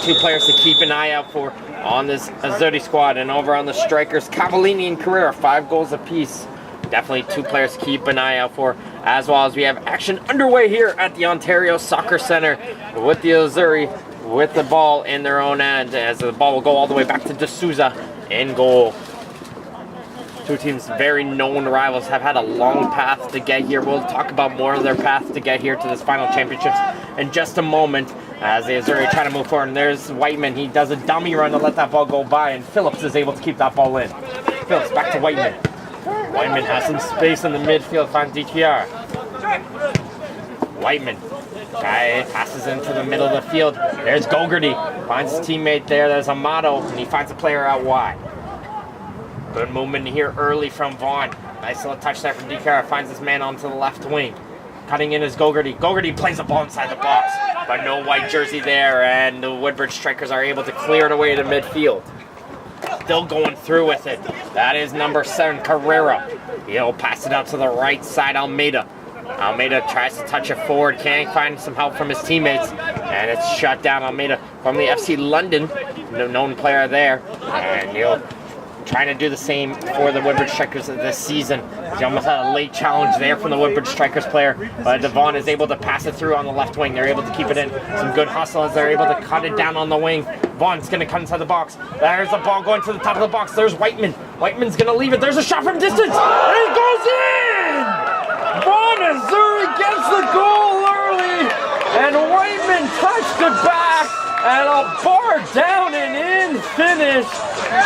Two players to keep an eye out for on this Azzurri squad, and over on the strikers, Cavallini and Carrera, 5 goals apiece. Definitely 2 players to keep an eye out for, as well as we have action underway here at the Ontario Soccer Centre with the Azzurri with the ball in their own end, as the ball will go all the way back to D'Souza in goal. Two teams, very known rivals, have had a long path to get here. We'll talk about more of their path to get here to this final championships in just a moment, as the Azzurri try to move forward. And there's Whiteman. He does a dummy run to let that ball go by, and Phillips is able to keep that ball in. Phillips back to Whiteman. Whiteman has some space in the midfield, finds DTR. Whiteman passes into the middle of the field. There's Gogarty, finds his teammate there. There's Amato, and he finds a player out wide. Good movement here early from Vaughan. Nice little touch there from DTR. Finds his man onto the left wing. Cutting in is Gogarty. Gogarty plays the ball inside the box, but no white jersey there, and the Woodbridge strikers are able to clear it away to midfield. Still going through with it. That is number 7, Carrera. He'll pass it out to the right side, Almeida. Almeida tries to touch it forward, can't find some help from his teammates, and it's shut down. Almeida from the FC London, no known player there, and he'll trying to do the same for the Woodbridge Strikers this season. He almost had a late challenge there from the Woodbridge Strikers player, but Vaughan is able to pass it through on the left wing. They're able to keep it in. Some good hustle as they're able to cut it down on the wing. Vaughan's going to cut inside the box. There's the ball going to the top of the box. There's Whiteman. Whiteman's going to leave it. There's a shot from distance, and it goes in! Vaughan Azzurri gets the goal early, and Whiteman touched it back, and a bar down and in finish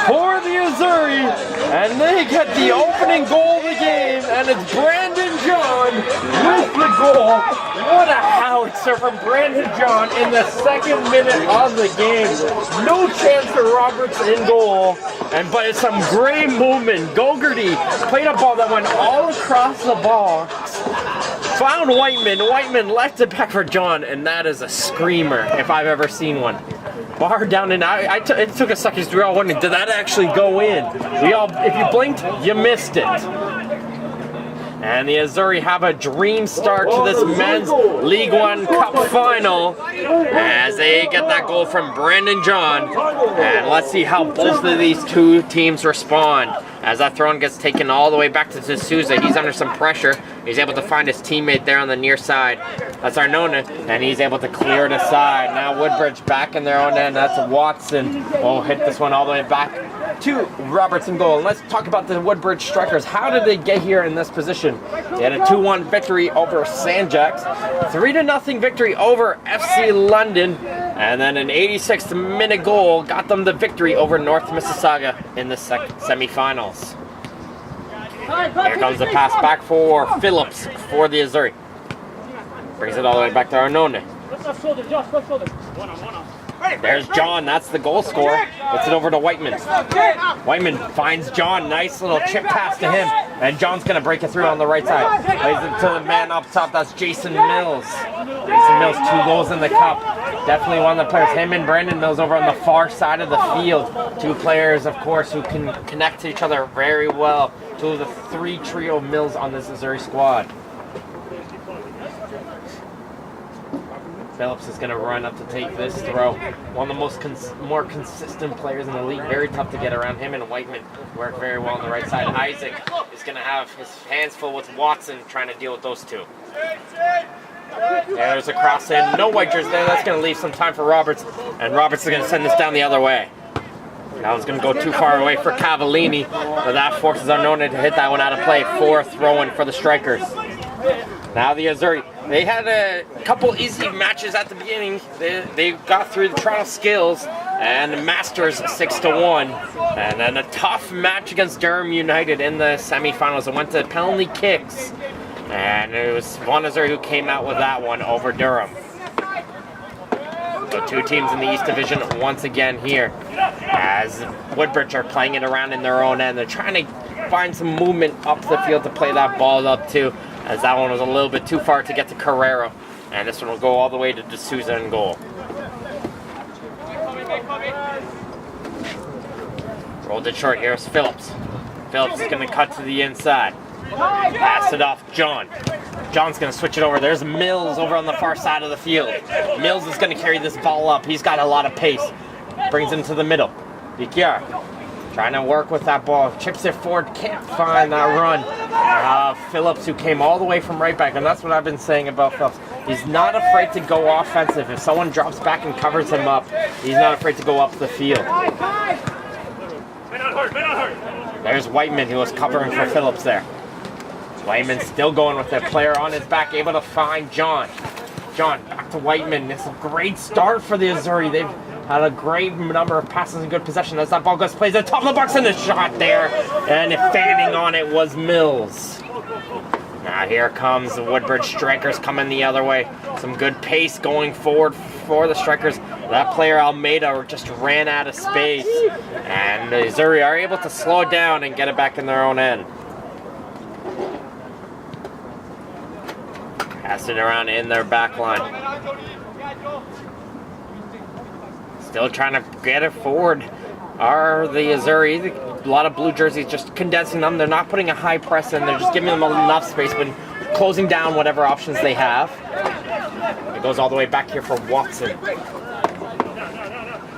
for the Azzurri, and they get the opening goal of the game, and it's Brandon John with the goal. What a howitzer from Brandon John in the 2nd minute of the game. No chance for Roberts in goal, but it's some great movement. Gogarty played a ball that went all across the box, found Whiteman. Whiteman left it back for John, and that is a screamer if I've ever seen one. Bar down, and it took a second to all wondering, did that actually go in? If you blinked, you missed it. And the Azzurri have a dream start to this men's League One Cup final as they get that goal from Brandon John. And let's see how both of these two teams respond. As that throw gets taken all the way back to D'Souza, he's under some pressure. He's able to find his teammate there on the near side. That's Arnona, and he's able to clear it aside. Now Woodbridge back in their own end. That's Watson. Will hit this one all the way back to Robertson goal. And let's talk about the Woodbridge strikers. How did they get here in this position? They had a 2-1 victory over Sanjax, 3-0 victory over FC London, and then an 86th minute goal got them the victory over North Mississauga in the semifinals. Here comes the pass back for Phillips for the Azzurri. Brings it all the way back to Arnone. There's John, that's the goal scorer. Puts it over to Whiteman. Whiteman finds John, nice little chip pass to him, and John's going to break it through on the right side. Plays it to the man up top, that's Jason Mills. Jason Mills, 2 goals in the cup. Definitely one of the players, him and Brandon Mills over on the far side of the field. 2 players, of course, who can connect to each other very well. 2 of the 3 trio Mills on this Azzurri squad. Phillips is going to run up to take this throw. One of the more consistent players in the league. Very tough to get around. Him and Whiteman work very well on the right side. Isaac is going to have his hands full with Watson trying to deal with those 2. There's a cross in. No white jersey there. That's going to leave some time for Roberts. And Roberts is going to send this down the other way. That was going to go too far away for Cavallini. But that forces Arnone to hit that one out of play. 4th throw-in for the strikers. Now the Azzurri, they had a couple easy matches at the beginning. They got through the Toronto Skills and the Masters 6-1. And then a tough match against Durham United in the semifinals. It went to penalty kicks. And it was Vaughan Azzurri who came out with that one over Durham. So 2 teams in the East Division once again here. As Woodbridge are playing it around in their own end. They're trying to find some movement up the field to play that ball up too, as that one was a little bit too far to get to Carrera. And this one will go all the way to D'Souza in goal. Rolled it short. Here's Phillips. Phillips is going to cut to the inside. Pass it off John. John's going to switch it over. There's Mills over on the far side of the field. Mills is going to carry this ball up. He's got a lot of pace. Brings it into the middle. Vikiar trying to work with that ball. Chips it forward. Can't find that run. Phillips, who came all the way from right back. And that's what I've been saying about Phillips. He's not afraid to go offensive. If someone drops back and covers him up, he's not afraid to go up the field. There's Whiteman, who was covering for Phillips there. Whiteman still going with the player on his back, able to find John. John, back to Whiteman. It's a great start for the Azzurri. They've had a great number of passes and good possession. As that ball goes, plays at the top of the box, and the shot there. And fanning on it was Mills. Now here comes the Woodbridge Strikers coming the other way. Some good pace going forward for the Strikers. That player, Almeida, just ran out of space. And the Azzurri are able to slow it down and get it back in their own end. Pass it around in their back line. Still trying to get it forward are the Azzurri. A lot of blue jerseys, just condensing them. They're not putting a high press in. They're just giving them enough space, but closing down whatever options they have. It goes all the way back here for Watson.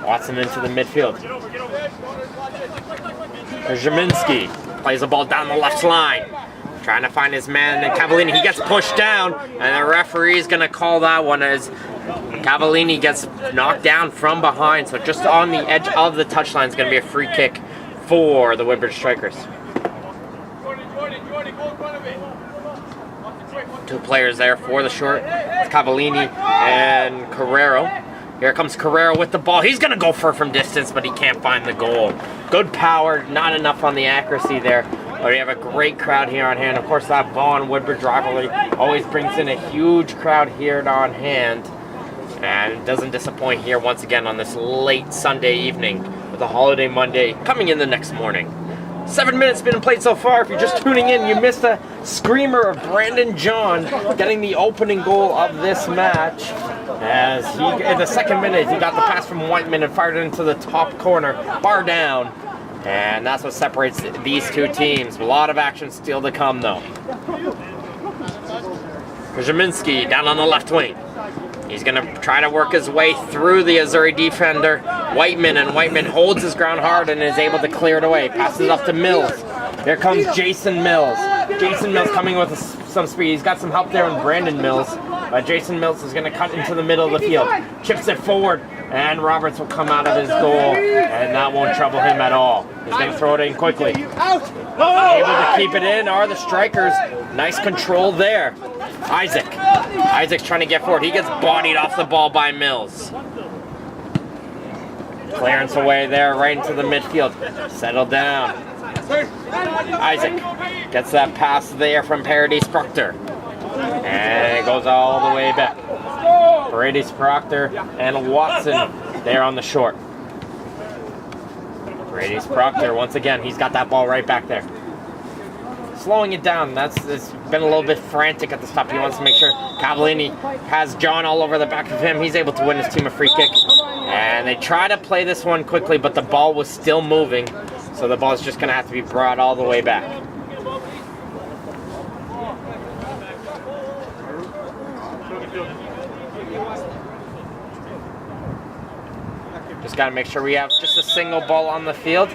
Watson into the midfield. Jaminski plays the ball down the left line. Trying to find his man, and Cavallini, he gets pushed down, and the referee is going to call that one as Cavallini gets knocked down from behind. So just on the edge of the touchline is going to be a free kick for the Woodbridge Strikers. Two players there for the short. It's Cavallini and Carrero. Here comes Carrero with the ball. He's going to go for it from distance, but he can't find the goal. Good power, not enough on the accuracy there. But we have a great crowd here on hand. Of course, that Vaughan Woodbridge rivalry always brings in a huge crowd here on hand. And it doesn't disappoint here once again on this late Sunday evening with a holiday Monday coming in the next morning. 7 minutes been played so far. If you're just tuning in, you missed a screamer of Brandon John getting the opening goal of this match. As he, in the second minute, he got the pass from Whiteman and fired it into the top corner, bar down. And that's what separates these two teams. A lot of action still to come, though. Jaminski down on the left wing. He's going to try to work his way through the Azzurri defender, Whiteman, and Whiteman holds his ground hard and is able to clear it away. Passes it up to Mills. Here comes Jason Mills. Jason Mills coming with some speed. He's got some help there with Brandon Mills. But Jason Mills is going to cut into the middle of the field. Chips it forward, and Roberts will come out of his goal, and that won't trouble him at all. He's going to throw it in quickly. Able to keep it in are the Strikers. Nice control there. Isaac's trying to get forward. He gets bodied off the ball by Mills. Clearance away there, right into the midfield. Settle down. Isaac gets that pass there from Paradis Proctor. And it goes all the way back. Paradis Proctor and Watson there on the short. Paradis Proctor, once again, he's got that ball right back there. Slowing it down. It's been a little bit frantic at the stop. He wants to make sure Cavallini has John all over the back of him. He's able to win his team a free kick. And they try to play this one quickly, but the ball was still moving. So the ball is just going to have to be brought all the way back. Just got to make sure we have just a single ball on the field.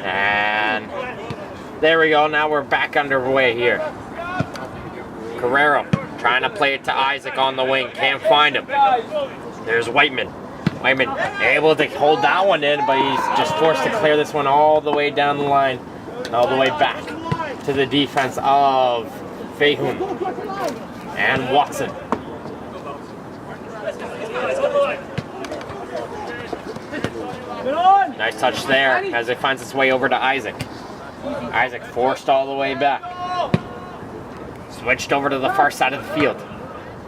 And there we go. Now we're back underway here. Carrero trying to play it to Isaac on the wing. Can't find him. There's Whiteman. Whiteman able to hold that one in, but he's just forced to clear this one all the way down the line, all the way back to the defense of Vaughan and Watson. Nice touch there as it finds its way over to Isaac. Isaac forced all the way back. Switched over to the far side of the field.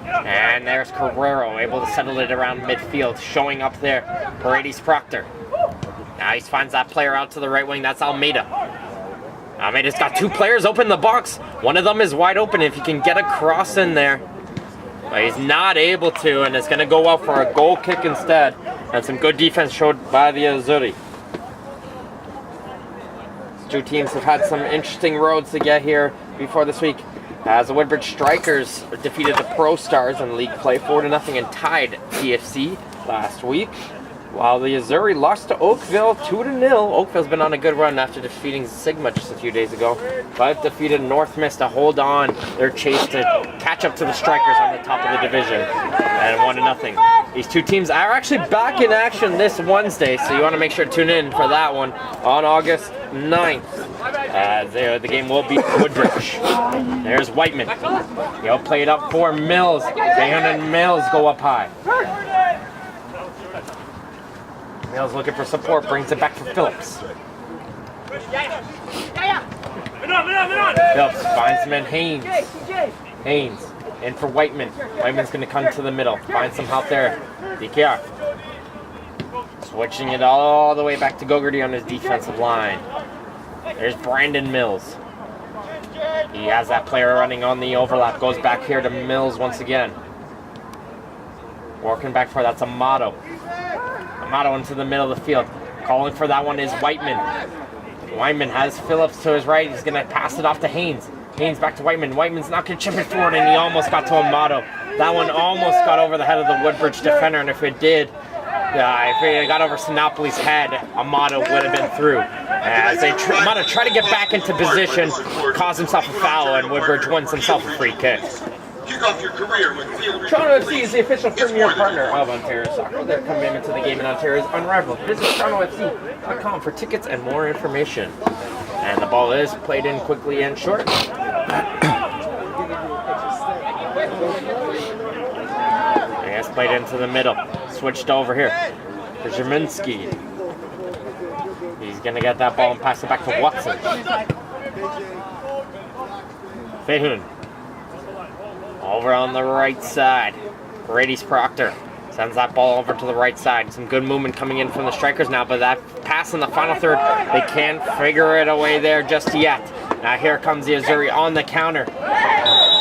And there's Carrero able to settle it around midfield, showing up there. Paradis Proctor. Now he finds that player out to the right wing. That's Almeida. Almeida's got two players open in the box. One of them is wide open if he can get a cross in there. But he's not able to, and it's going to go out for a goal kick instead. And some good defense showed by the Azzurri. Two teams have had some interesting roads to get here before this week. As the Woodbridge Strikers defeated the Pro Stars in league play 4-0 and tied TFC last week, while the Azzurri lost to Oakville 2-0. Oakville's been on a good run after defeating Sigma just a few days ago, but defeated North Mist to hold on their chase to catch up to the Strikers on the top of the division, and 1-0. These two teams are actually back in action this Wednesday, so you want to make sure to tune in for that one on August 9th. The game will be Woodbridge. There's Whiteman. He'll play it up for Mills. Vaughan and Mills go up high. Mills looking for support, brings it back for Phillips. Phillips finds him in Haynes. Haynes in for Whiteman. Whiteman's going to come to the middle. Find some help there. DKR. Switching it all the way back to Gogarty on his defensive line. There's Brandon Mills. He has that player running on the overlap. Goes back here to Mills once again. Working back for that's Amato. Amato into the middle of the field. Calling for that one is Whiteman. Whiteman has Phillips to his right. He's going to pass it off to Haynes. Haynes back to Whiteman. Whiteman's not going to chip it forward, and he almost got to Amato. That one almost got over the head of the Woodbridge defender, and if it did, if it got over Sinopoli's head, Amato would have been through. As Amato tried to get back into position, caused himself a foul, and Woodbridge wins himself a free kick. Kick off your career with Toronto FC is the official premier partner of Ontario Soccer. Their commitment to the game in Ontario is unrivaled. Visit TorontoFC.com for tickets and more information. And the ball is played in quickly and short. It's played into the middle. Switched over here to Jerminski. He's going to get that ball and pass it back to Watson. Fehun. Over on the right side. Brady's Proctor sends that ball over to the right side. Some good movement coming in from the Strikers now, but that pass in the final third, they can't figure it away there just yet. Now here comes the Azzurri on the counter.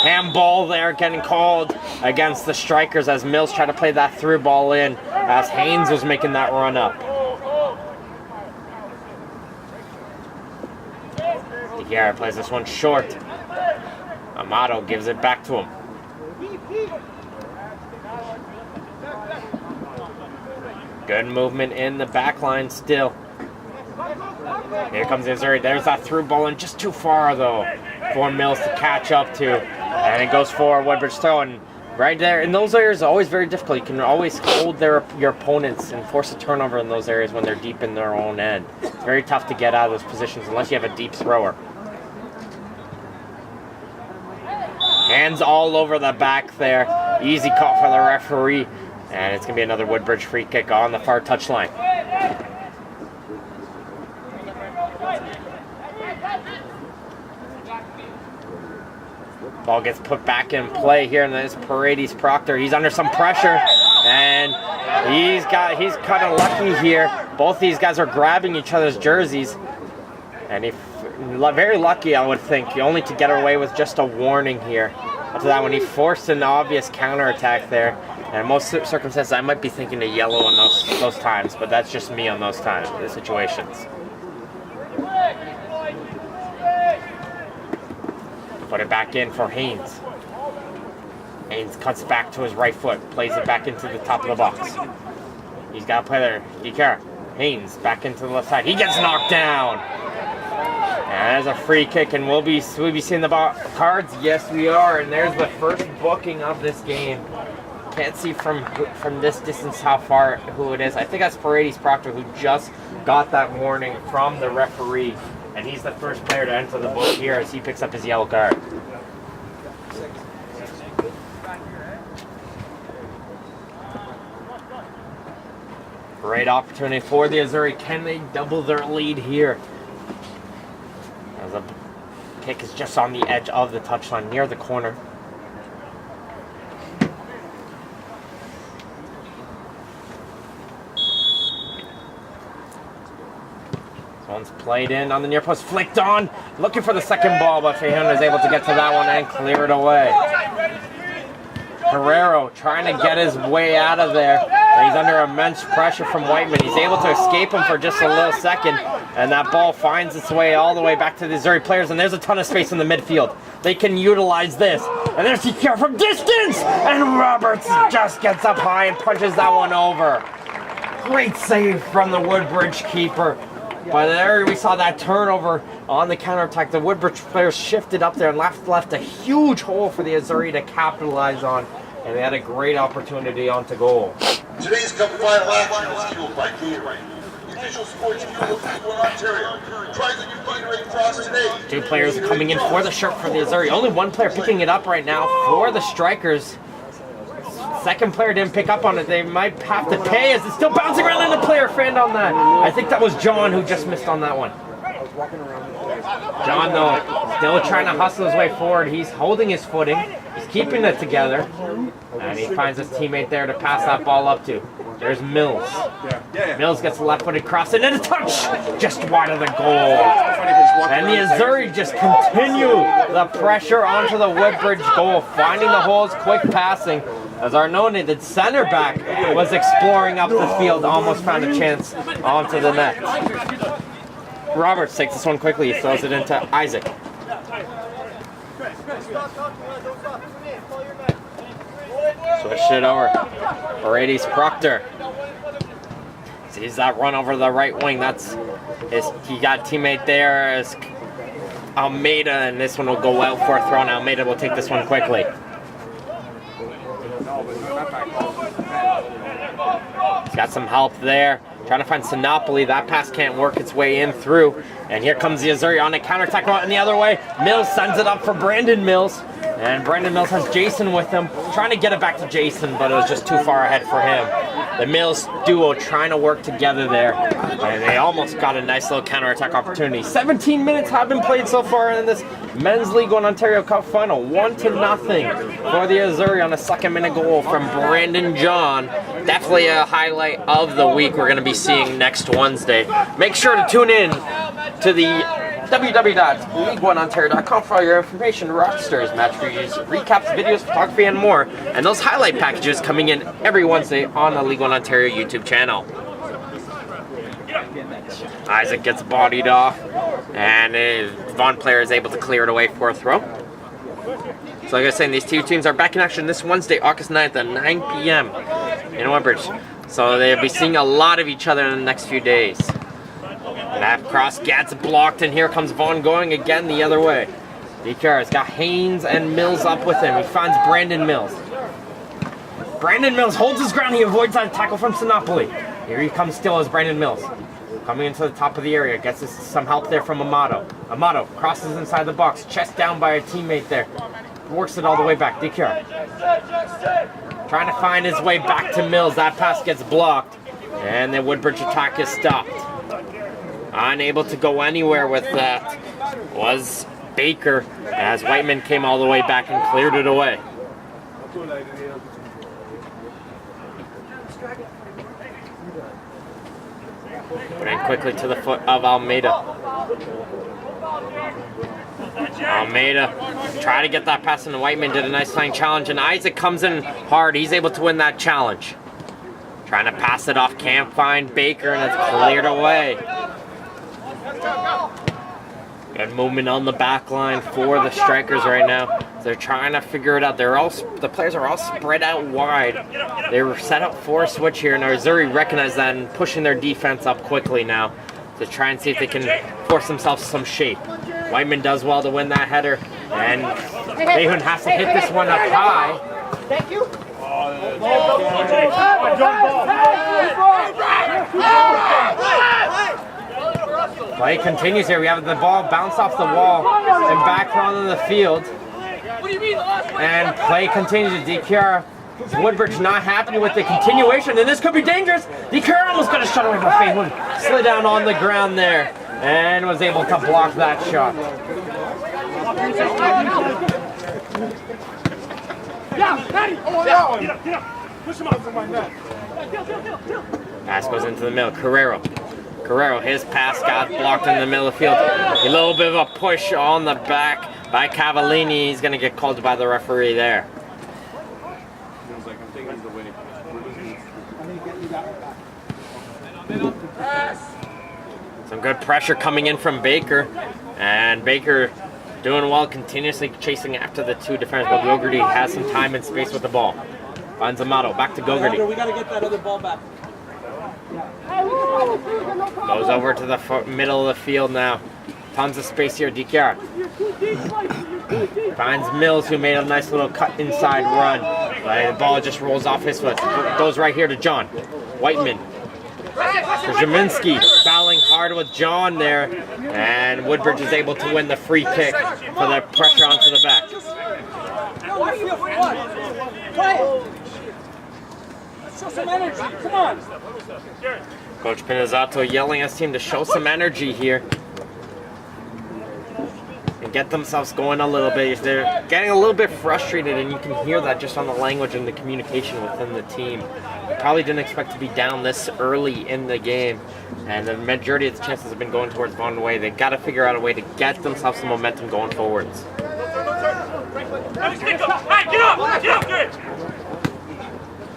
Handball there getting called against the Strikers as Mills tried to play that through ball in as Haynes was making that run up. Here plays this one short. Amato gives it back to him. Good movement in the back line still. Here comes Azzurri. There's that through ball and just too far though for Mills to catch up to. And it goes for Woodbridge throw. And right there in those areas always very difficult. You can always hold your opponents and force a turnover in those areas when they're deep in their own end. It's very tough to get out of those positions unless you have a deep thrower. Hands all over the back there. Easy call for the referee. And it's going to be another Woodbridge free kick on the far touchline. Ball gets put back in play here, and this Paredes Proctor. He's under some pressure, and he's kind of lucky here. Both these guys are grabbing each other's jerseys, and very lucky, I would think, only to get away with just a warning here. After that, when he forced an obvious counterattack there, and in most circumstances, I might be thinking a yellow on those times, but that's just me on those times, the situations. Put it back in for Haynes. Haynes cuts back to his right foot, plays it back into the top of the box. He's got to play there. DK. Haynes back into the left side. He gets knocked down. And there's a free kick, and we'll be seeing the cards. Yes, we are. And there's the first booking of this game. Can't see from this distance who it is. I think that's Paredes Proctor, who just got that warning from the referee. And he's the first player to enter the book here as he picks up his yellow card. Great opportunity for the Azzurri. Can they double their lead here? As the kick is just on the edge of the touchline near the corner. One's played in on the near post, flicked on, looking for the second ball, but Vaughan is able to get to that one and clear it away. Herrero trying to get his way out of there. And he's under immense pressure from Whiteman. He's able to escape him for just a little second, and that ball finds its way all the way back to the Azzurri players, and there's a ton of space in the midfield. They can utilize this. And there's DQR from distance, and Roberts just gets up high and punches that one over. Great save from the Woodbridge keeper. But there we saw that turnover on the counterattack. The Woodbridge players shifted up there and left a huge hole for the Azzurri to capitalize on. And they had a great opportunity onto goal. Today's Cup final action is fueled by Gatorade. The official sports fuel of Woodbridge, Ontario. Try the new Gatorade Frost today. Two players coming in for the shirt for the Azzurri. Only one player picking it up right now for the Strikers. Second player didn't pick up on it. They might have to pay as it's still bouncing around, and the player fanned on that. I think that was John who just missed on that one. John, though, still trying to hustle his way forward. He's holding his footing. He's keeping it together. And he finds his teammate there to pass that ball up to. There's Mills. Mills gets a left-footed cross and then a touch just wide of the goal. And the Azzurri just continue the pressure onto the Woodbridge goal, finding the holes, quick passing. As Arnone, the center back, was exploring up the field, almost found a chance onto the net. Roberts takes this one quickly, he throws it into Isaac. Switch it over. Paredes Proctor. Sees that run over the right wing. He got teammate there as Almeida, and this one will go out for a throw, and Almeida will take this one quickly. He's got some help there. Trying to find Sinopoli. That pass can't work its way in through. And here comes the Azzurri on a counterattack in the other way. Mills sends it up for Brandon Mills. And Brandon Mills has Jason with him. Trying to get it back to Jason, but it was just too far ahead for him. The Mills duo trying to work together there. And they almost got a nice little counterattack opportunity. 17 minutes have been played so far in this Men's League One Ontario Cup final. 1-0 for the Azzurri on a second-minute goal from Brandon John. Definitely a highlight of the week we're going to be seeing next Wednesday. Make sure to tune in to the www.league1ontario.com for all your information, rosters, match reviews, recaps, videos, photography, and more. And those highlight packages coming in every Wednesday on the League One Ontario YouTube channel. Isaac gets bodied off, and a Vaughan player is able to clear it away for a throw. So like I was saying, these two teams are back in action this Wednesday, August 9th at 9 p.m. in Woodbridge. So they'll be seeing a lot of each other in the next few days. That cross gets blocked, and here comes Vaughan going again the other way. DQR's got Haynes and Mills up with him. He finds Brandon Mills. Brandon Mills holds his ground. He avoids that tackle from Sinopoli. Here he comes still as Brandon Mills. Coming into the top of the area. Gets some help there from Amato. Amato crosses inside the box. Chest down by a teammate there. Works it all the way back. DQR trying to find his way back to Mills. That pass gets blocked. And the Woodbridge attack is stopped. Unable to go anywhere with that was Baker, as Whiteman came all the way back and cleared it away. Ran quickly to the foot of Almeida. Almeida tried to get that pass, and Whiteman did a nice flying challenge, and Isaac comes in hard. He's able to win that challenge. Trying to pass it off, can't find Baker, and it's cleared away. Good movement on the back line for the Strikers right now. They're trying to figure it out. The players are all spread out wide. They were set up for a switch here, and Azzurri recognized that and pushing their defense up quickly now to try and see if they can force themselves some shape. Whiteman does well to win that header, and Vaughan has to hit this one up high. Thank you. Play continues here. We have the ball bounce off the wall and back onto the field. And play continues. DQR. Woodbridge not happy with the continuation, and this could be dangerous. DQR almost got a shot away, but Vaughan slid down on the ground there and was able to block that shot. Pass goes into the middle. Carrero, his pass got blocked in the middle of the field. A little bit of a push on the back by Cavallini. He's going to get called by the referee there. Some good pressure coming in from Baker. And Baker doing well, continuously chasing after the two defenders, but Gogarty has some time and space with the ball. Finds Amato, back to Gogarty. We gotta get that other ball back. Goes over to the middle of the field now. Tons of space here, DKR. Finds Mills, who made a nice little cut inside run. But the ball just rolls off his foot. Goes right here to John. Whiteman. Jaminski battling hard with John there. And Woodbridge is able to win the free kick for the pressure onto the back. Show some energy, come on! Coach Pinizzato yelling at his team to show some energy here and get themselves going a little bit. They're getting a little bit frustrated, and you can hear that just on the language and the communication within the team. Probably didn't expect to be down this early in the game, and the majority of the chances have been going towards Vaughan way. They've got to figure out a way to get themselves some momentum going forwards.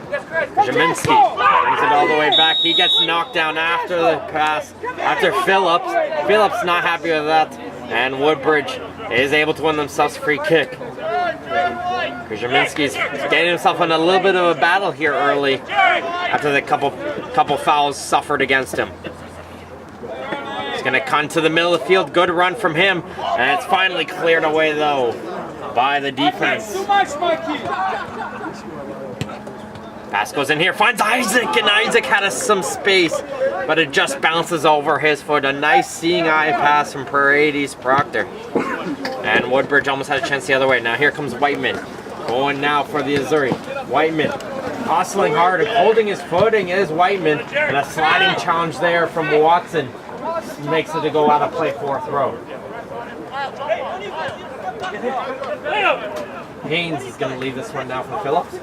Jaminski brings it all the way back. He gets knocked down after the pass, after Phillips. Phillips not happy with that, and Woodbridge is able to win themselves a free kick. Jaminski's getting himself in a little bit of a battle here early after the couple fouls suffered against him. He's going to come to the middle of the field. Good run from him, and it's finally cleared away though by the defense. Pass goes in here, finds Isaac, and Isaac had some space, but it just bounces over his foot. A nice seeing eye pass from Paredes Proctor. And Woodbridge almost had a chance the other way. Now here comes Whiteman, going now for the Azzurri. Whiteman hustling hard and holding his footing is Whiteman, and a sliding challenge there from Watson makes it to go out of play, fourth row. Haynes is going to leave this one now for Phillips.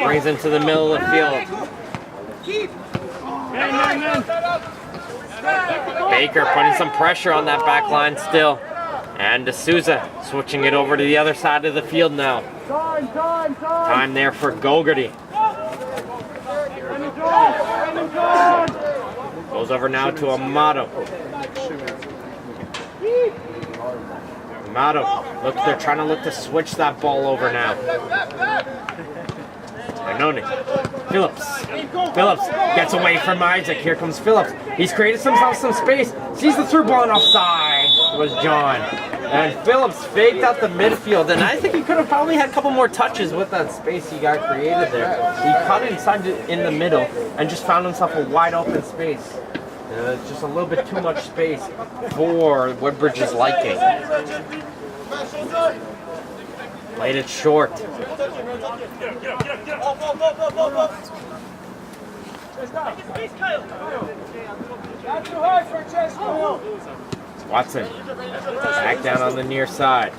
Brings him to the middle of the field. Baker putting some pressure on that back line still. And D'Souza switching it over to the other side of the field now. Time there for Gogarty. Goes over now to Amato. Amato, look, they're trying to look to switch that ball over now. Benoni. Phillips gets away from Isaac. Here comes Phillips. He's created himself some space. Sees the through ball, and offside was John. And Phillips faked out the midfield, and I think he could have probably had a couple more touches with that space he got created there. He cut inside in the middle and just found himself a wide open space. It's just a little bit too much space for Woodbridge's liking. Played it short. Watson back down on the near side.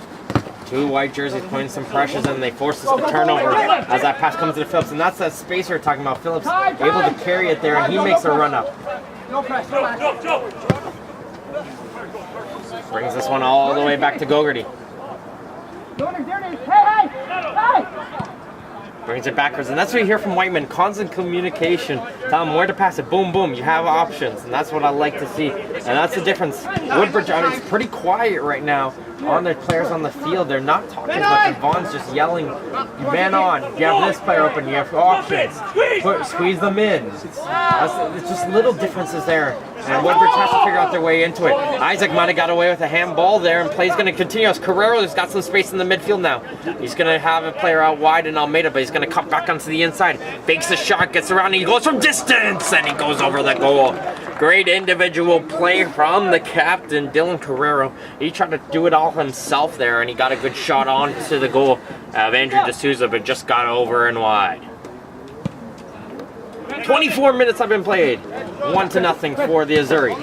Two white jerseys putting some pressures in, and they force us to turnover as that pass comes to Phillips, and that's that space we were talking about. Phillips able to carry it there, and he makes a run up. Brings this one all the way back to Gogarty. Brings it backwards, and that's what you hear from Whiteman. Constant communication. Tell him where to pass it. Boom, boom. You have options, and that's what I like to see. And that's the difference. Woodbridge, it's pretty quiet right now on their players on the field. They're not talking as much, and Vaughan's just yelling, man on. You have this player open. You have options. Squeeze them in. It's just little differences there. And Woodbridge has to figure out their way into it. Isaac might have got away with a handball there, and play's going to continue as Carrero's got some space in the midfield now. He's going to have a player out wide in Almeida, but he's going to cut back onto the inside. Fakes a shot, gets around, and he goes from distance, and he goes over the goal. Great individual play from the captain, Dylan Carrero. He tried to do it all himself there, and he got a good shot onto the goal of Andrew D'Souza, but just got over and wide. 24 minutes have been played. 1-0 for the Azzurri.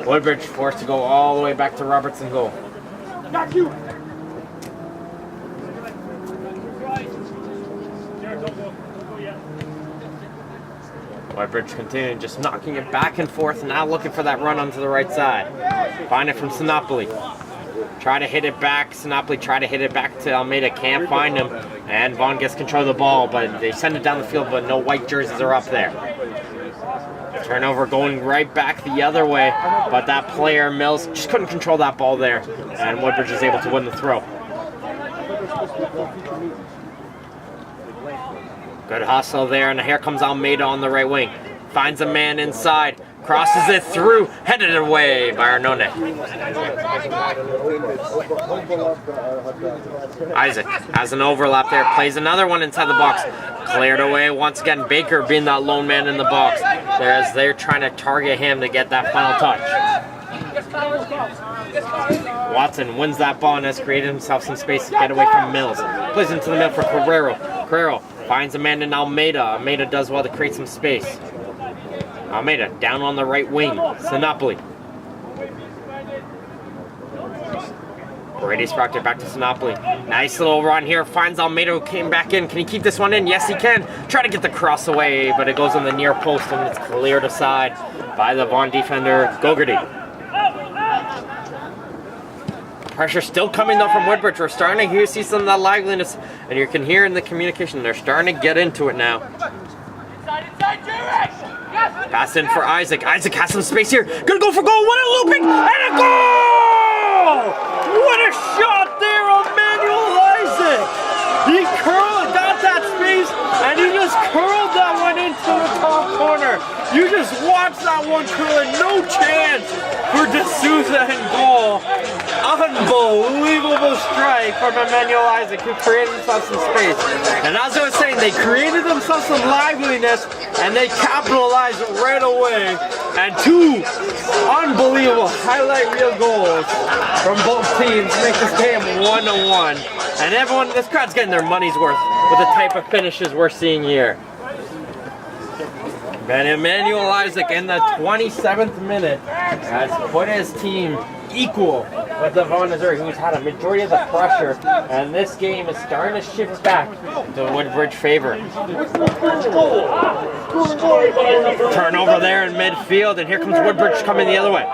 Woodbridge forced to go all the way back to Robertson goal. Woodbridge continuing, just knocking it back and forth, now looking for that run onto the right side. Find it from Sinopoli. Try to hit it back. Sinopoli try to hit it back to Almeida. Can't find him. And Vaughan gets control of the ball, but they send it down the field, but no white jerseys are up there. Turnover going right back the other way, but that player, Mills, just couldn't control that ball there. And Woodbridge is able to win the throw. Good hustle there, and here comes Almeida on the right wing. Finds a man inside. Crosses it through, headed away by Arnone. Isaac has an overlap there, plays another one inside the box. Cleared away once again, Baker being that lone man in the box. As they're trying to target him to get that final touch. Watson wins that ball and has created himself some space to get away from Mills. Plays into the middle for Carrero. Carrero finds a man in Almeida. Almeida does well to create some space. Almeida down on the right wing. Sinopoli. Brady's Proctor back to Sinopoli. Nice little run here. Finds Almeida who came back in. Can he keep this one in? Yes, he can. Try to get the cross away, but it goes on the near post and it's cleared aside by the Vaughan defender, Gogarty. Pressure still coming though from Woodbridge. We're starting to see some of that liveliness, and you can hear in the communication they're starting to get into it now. Pass in for Isaac. Isaac has some space here. Gonna go for goal. What a looping and a goal! What a shot there, Emmanuel Isaac! He got that space and he just curled that one into the top corner. You just watch that one curl and no chance for D'Souza in goal. Unbelievable strike from Emmanuel Isaac, who created himself some space. And as I was saying, they created themselves some liveliness and they capitalized right away. And two unbelievable highlight reel goals from both teams make this game 1-1. And everyone, this crowd's getting their money's worth with the type of finishes we're seeing here. And Emmanuel Isaac in the 27th minute has put his team equal with the Vaughan Azzurri, who's had a majority of the pressure, and this game is starting to shift back to Woodbridge favor. Turnover there in midfield, and here comes Woodbridge coming the other way.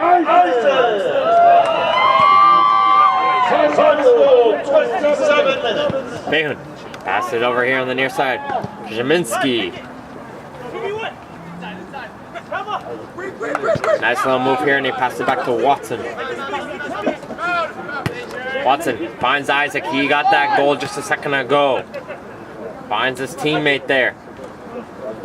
Vaughan pass it over here on the near side. Jaminski. Nice little move here, and he passes it back to Watson. Watson finds Isaac. He got that goal just a second ago. Finds his teammate there.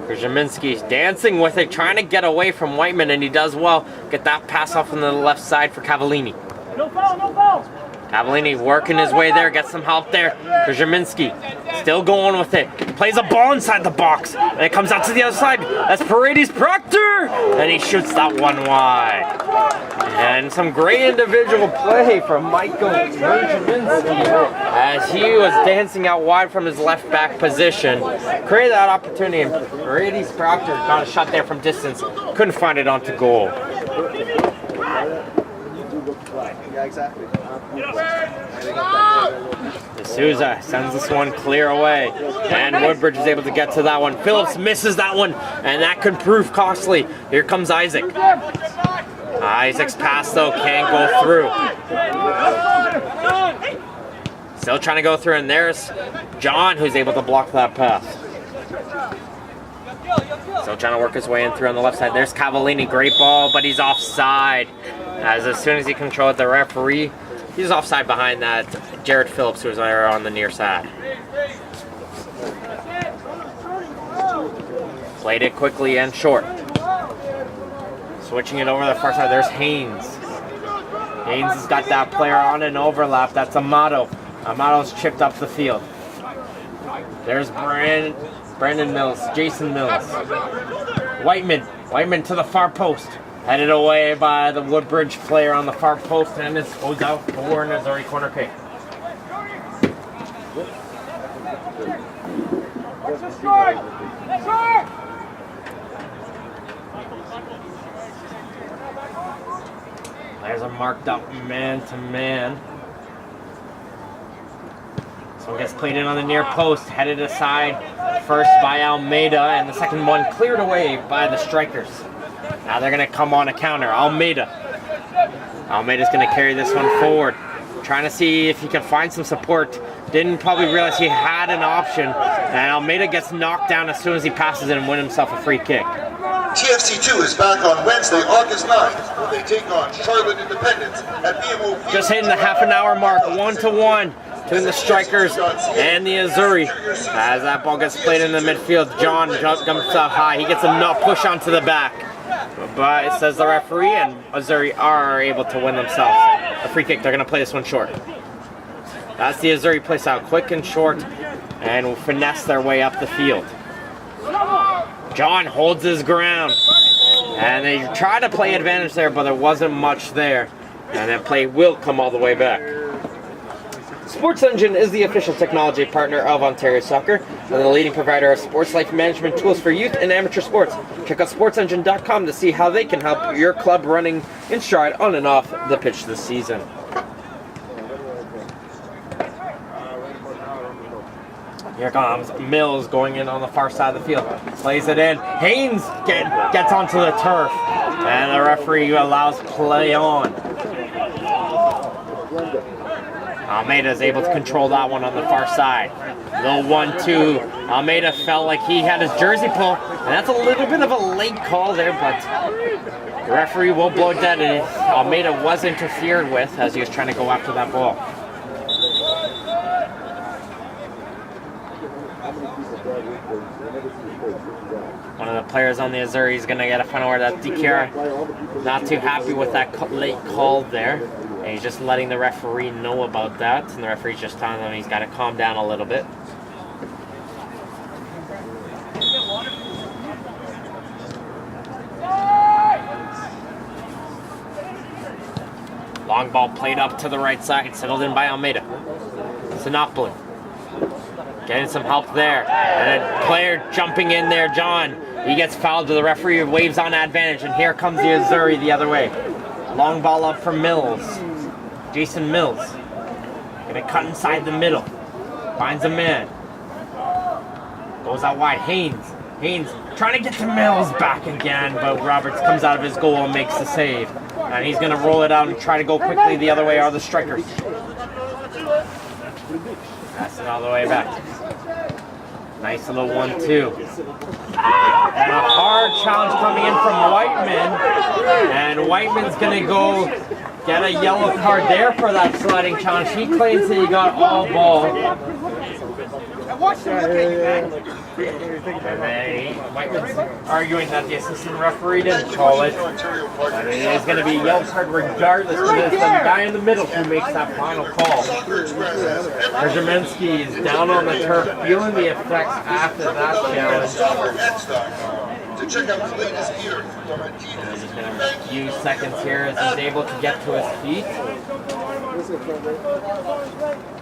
Jaminski's dancing with it, trying to get away from Whiteman, and he does well. Get that pass off on the left side for Cavallini. No foul, no foul. Cavallini working his way there, gets some help there. Jaminski still going with it. Plays a ball inside the box, and it comes out to the other side. That's Paredes Proctor, and he shoots that one wide. And some great individual play from Michael Jaminski as he was dancing out wide from his left back position. Created that opportunity, and Paredes Proctor got a shot there from distance. Couldn't find it onto goal. Yeah, exactly. D'Souza sends this one clear away, and Woodbridge is able to get to that one. Phillips misses that one, and that could prove costly. Here comes Isaac. Isaac's pass, though, can't go through. Still trying to go through, and there's John, who's able to block that pass. Still trying to work his way in through on the left side. There's Cavallini, great ball, but he's offside. As soon as he controlled the referee, he's offside behind that Jared Phillips, who was there on the near side. Played it quickly and short. Switching it over the far side, there's Haynes. Haynes has got that player on an overlap. That's Amato. Amato's chipped up the field. There's Brandon Mills, Jason Mills. Whiteman to the far post. Headed away by the Woodbridge player on the far post, and this goes out for an Azzurri corner kick. There's a marked up man-to-man. This one gets played in on the near post, headed aside first by Almeida, and the second one cleared away by the strikers. Now they're going to come on a counter. Almeida's going to carry this one forward. trying to see if he can find some support. Didn't probably realize he had an option. And Almeida gets knocked down as soon as he passes it and wins himself a free kick. TFC2 is back on Wednesday, August 9th, when they take on Charlotte Independence at BMO Field. Just hitting the half-an-hour mark, 1-1 between the Strikers and the Azzurri. As that ball gets played in the midfield, John jumps up high. He gets a push onto the back. But it says the referee, and Azzurri are able to win themselves a free kick. They're going to play this one short. That's the Azzurri place out, quick and short, and will finesse their way up the field. John holds his ground, and they try to play advantage there, but there wasn't much there. And that play will come all the way back. Sports Engine is the official technology partner of Ontario Soccer and the leading provider of sports life management tools for youth and amateur sports. Check out sportsengine.com to see how they can help your club running in stride on and off the pitch this season. Here comes Mills going in on the far side of the field. Plays it in. Haynes gets onto the turf. And the referee allows play on. Almeida is able to control that one on the far side. Little 1-2. Almeida felt like he had his jersey pulled. And that's a little bit of a late call there, but the referee will blow it dead. And Almeida was interfered with as he was trying to go after that ball. One of the players on the Azzurri is going to get a final word. That DKR not too happy with that late call there. And he's just letting the referee know about that. And the referee's just telling him he's got to calm down a little bit. Long ball played up to the right side, settled in by Almeida. Sinopoli getting some help there. And a player jumping in there, John. He gets fouled to the referee, waves on advantage, and here comes the Azzurri the other way. Long ball up from Mills. Jason Mills. Gonna cut inside the middle. Finds a man. Goes out wide. Haynes trying to get to Mills back again, but Roberts comes out of his goal and makes the save. And he's gonna roll it out and try to go quickly the other way are the Strikers. Pass it all the way back. Nice little 1-2. And a hard challenge coming in from Whiteman. And Whiteman's going to go get a yellow card there for that sliding challenge. He claims that he got all ball. And Whiteman's arguing that the assistant referee didn't call it. And it is going to be a yellow card regardless of this. The guy in the middle who makes that final call. Krzyzewski is down on the turf, feeling the effects after that challenge. To check out the latest gear from He's just going to a few seconds here as he's able to get to his feet.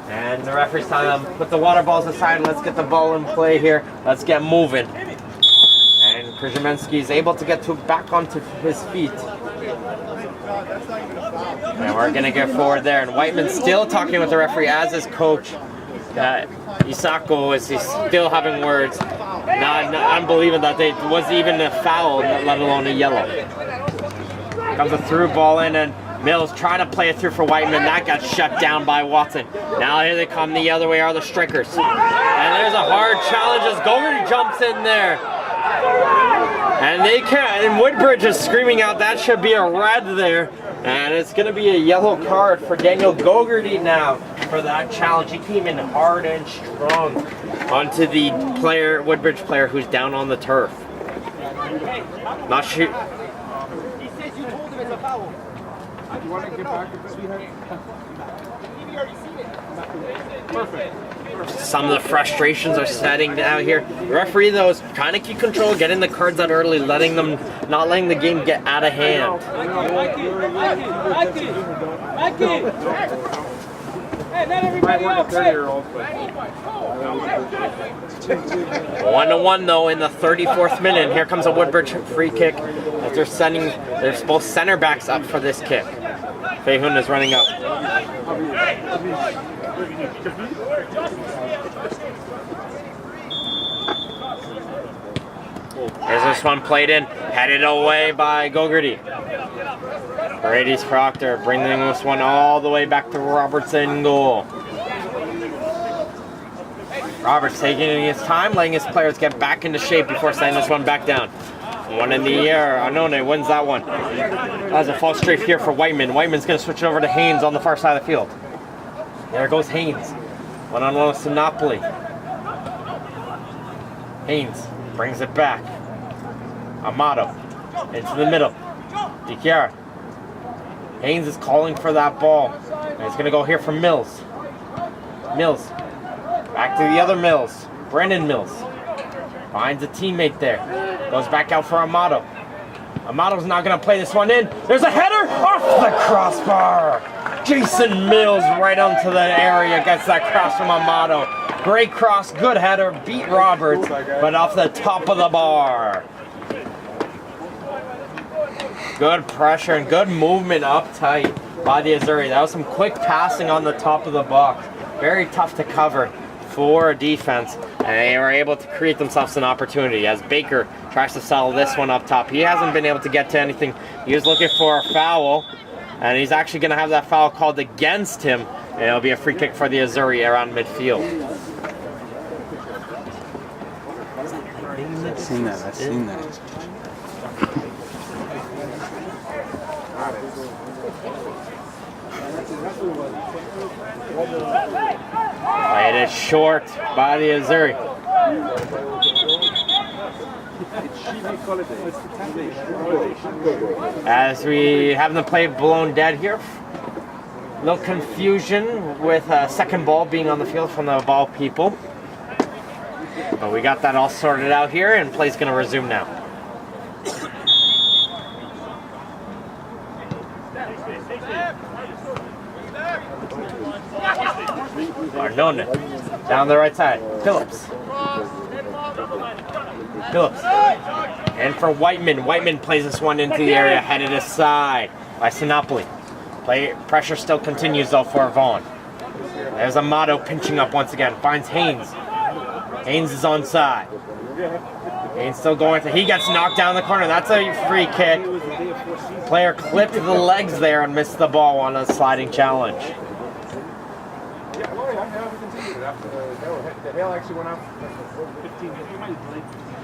And the referee's telling him, put the water balls aside, let's get the ball in play here. Let's get moving. And Krzyzewski is able to get back onto his feet. And we're going to get forward there. And Whiteman's still talking with the referee as his coach. Isako is still having words. Not unbelievable that they was even a foul, let alone a yellow. Comes a through ball in, and Mills trying to play it through for Whiteman. That got shut down by Watson. Now here they come the other way are the Strikers. And there's a hard challenge as Goldberg jumps in there. And they can't, and Woodbridge is screaming out that should be a red there. And it's going to be a yellow card for Daniel Gogarty now for that challenge. He came in hard and strong onto the player, Woodbridge player, who's down on the turf. Not sure. He says you told him it's a foul. You want to get back to this? You've already seen it. Perfect. Some of the frustrations are setting down here. The referee, though, is trying to keep control, getting the cards out early, not letting the game get out of hand. Hey, not everybody outside. 1-1 though in the 34th minute. Here comes a Woodbridge free kick as they're both center backs up for this kick. Fehun is running up. There's this one played in, headed away by Gogarty. Brady's Proctor bringing this one all the way back to Robertson goal. Roberts taking his time, letting his players get back into shape before sending this one back down. One in the air. Anone wins that one. That's a false strafe here for Whiteman. Whiteman's going to switch it over to Haynes on the far side of the field. There goes Haynes. One-on-one with Sinopoli. Haynes brings it back. Amato into the middle. DiChiara. Haynes is calling for that ball. And it's going to go here from Mills. Mills. Back to the other Mills. Brendan Mills. Finds a teammate there. Goes back out for Amato. Amato's not going to play this one in. There's a header off the crossbar. Jason Mills right onto the area. Gets that cross from Amato. Great cross, good header. Beat Roberts, but off the top of the bar. Good pressure and good movement up tight by the Azzurri. That was some quick passing on the top of the box. Very tough to cover for defense, and they were able to create themselves an opportunity as Baker tries to settle this one up top. He hasn't been able to get to anything. He was looking for a foul, and he's actually going to have that foul called against him, and it'll be a free kick for the Azzurri around midfield. I've seen that. Played it short by the Azzurri. As we have them play blown dead here. A little confusion with second ball being on the field from the ball people. But we got that all sorted out here, and play's going to resume now. Arnone down the right side. Phillips. And for Whiteman. Whiteman plays this one into the area, headed aside by Sinopoli. Pressure still continues though for Vaughan. There's Amato pinching up once again. Finds Haynes. Haynes is onside. Haynes still going. He gets knocked down the corner. That's a free kick. Player clipped the legs there and missed the ball on a sliding challenge.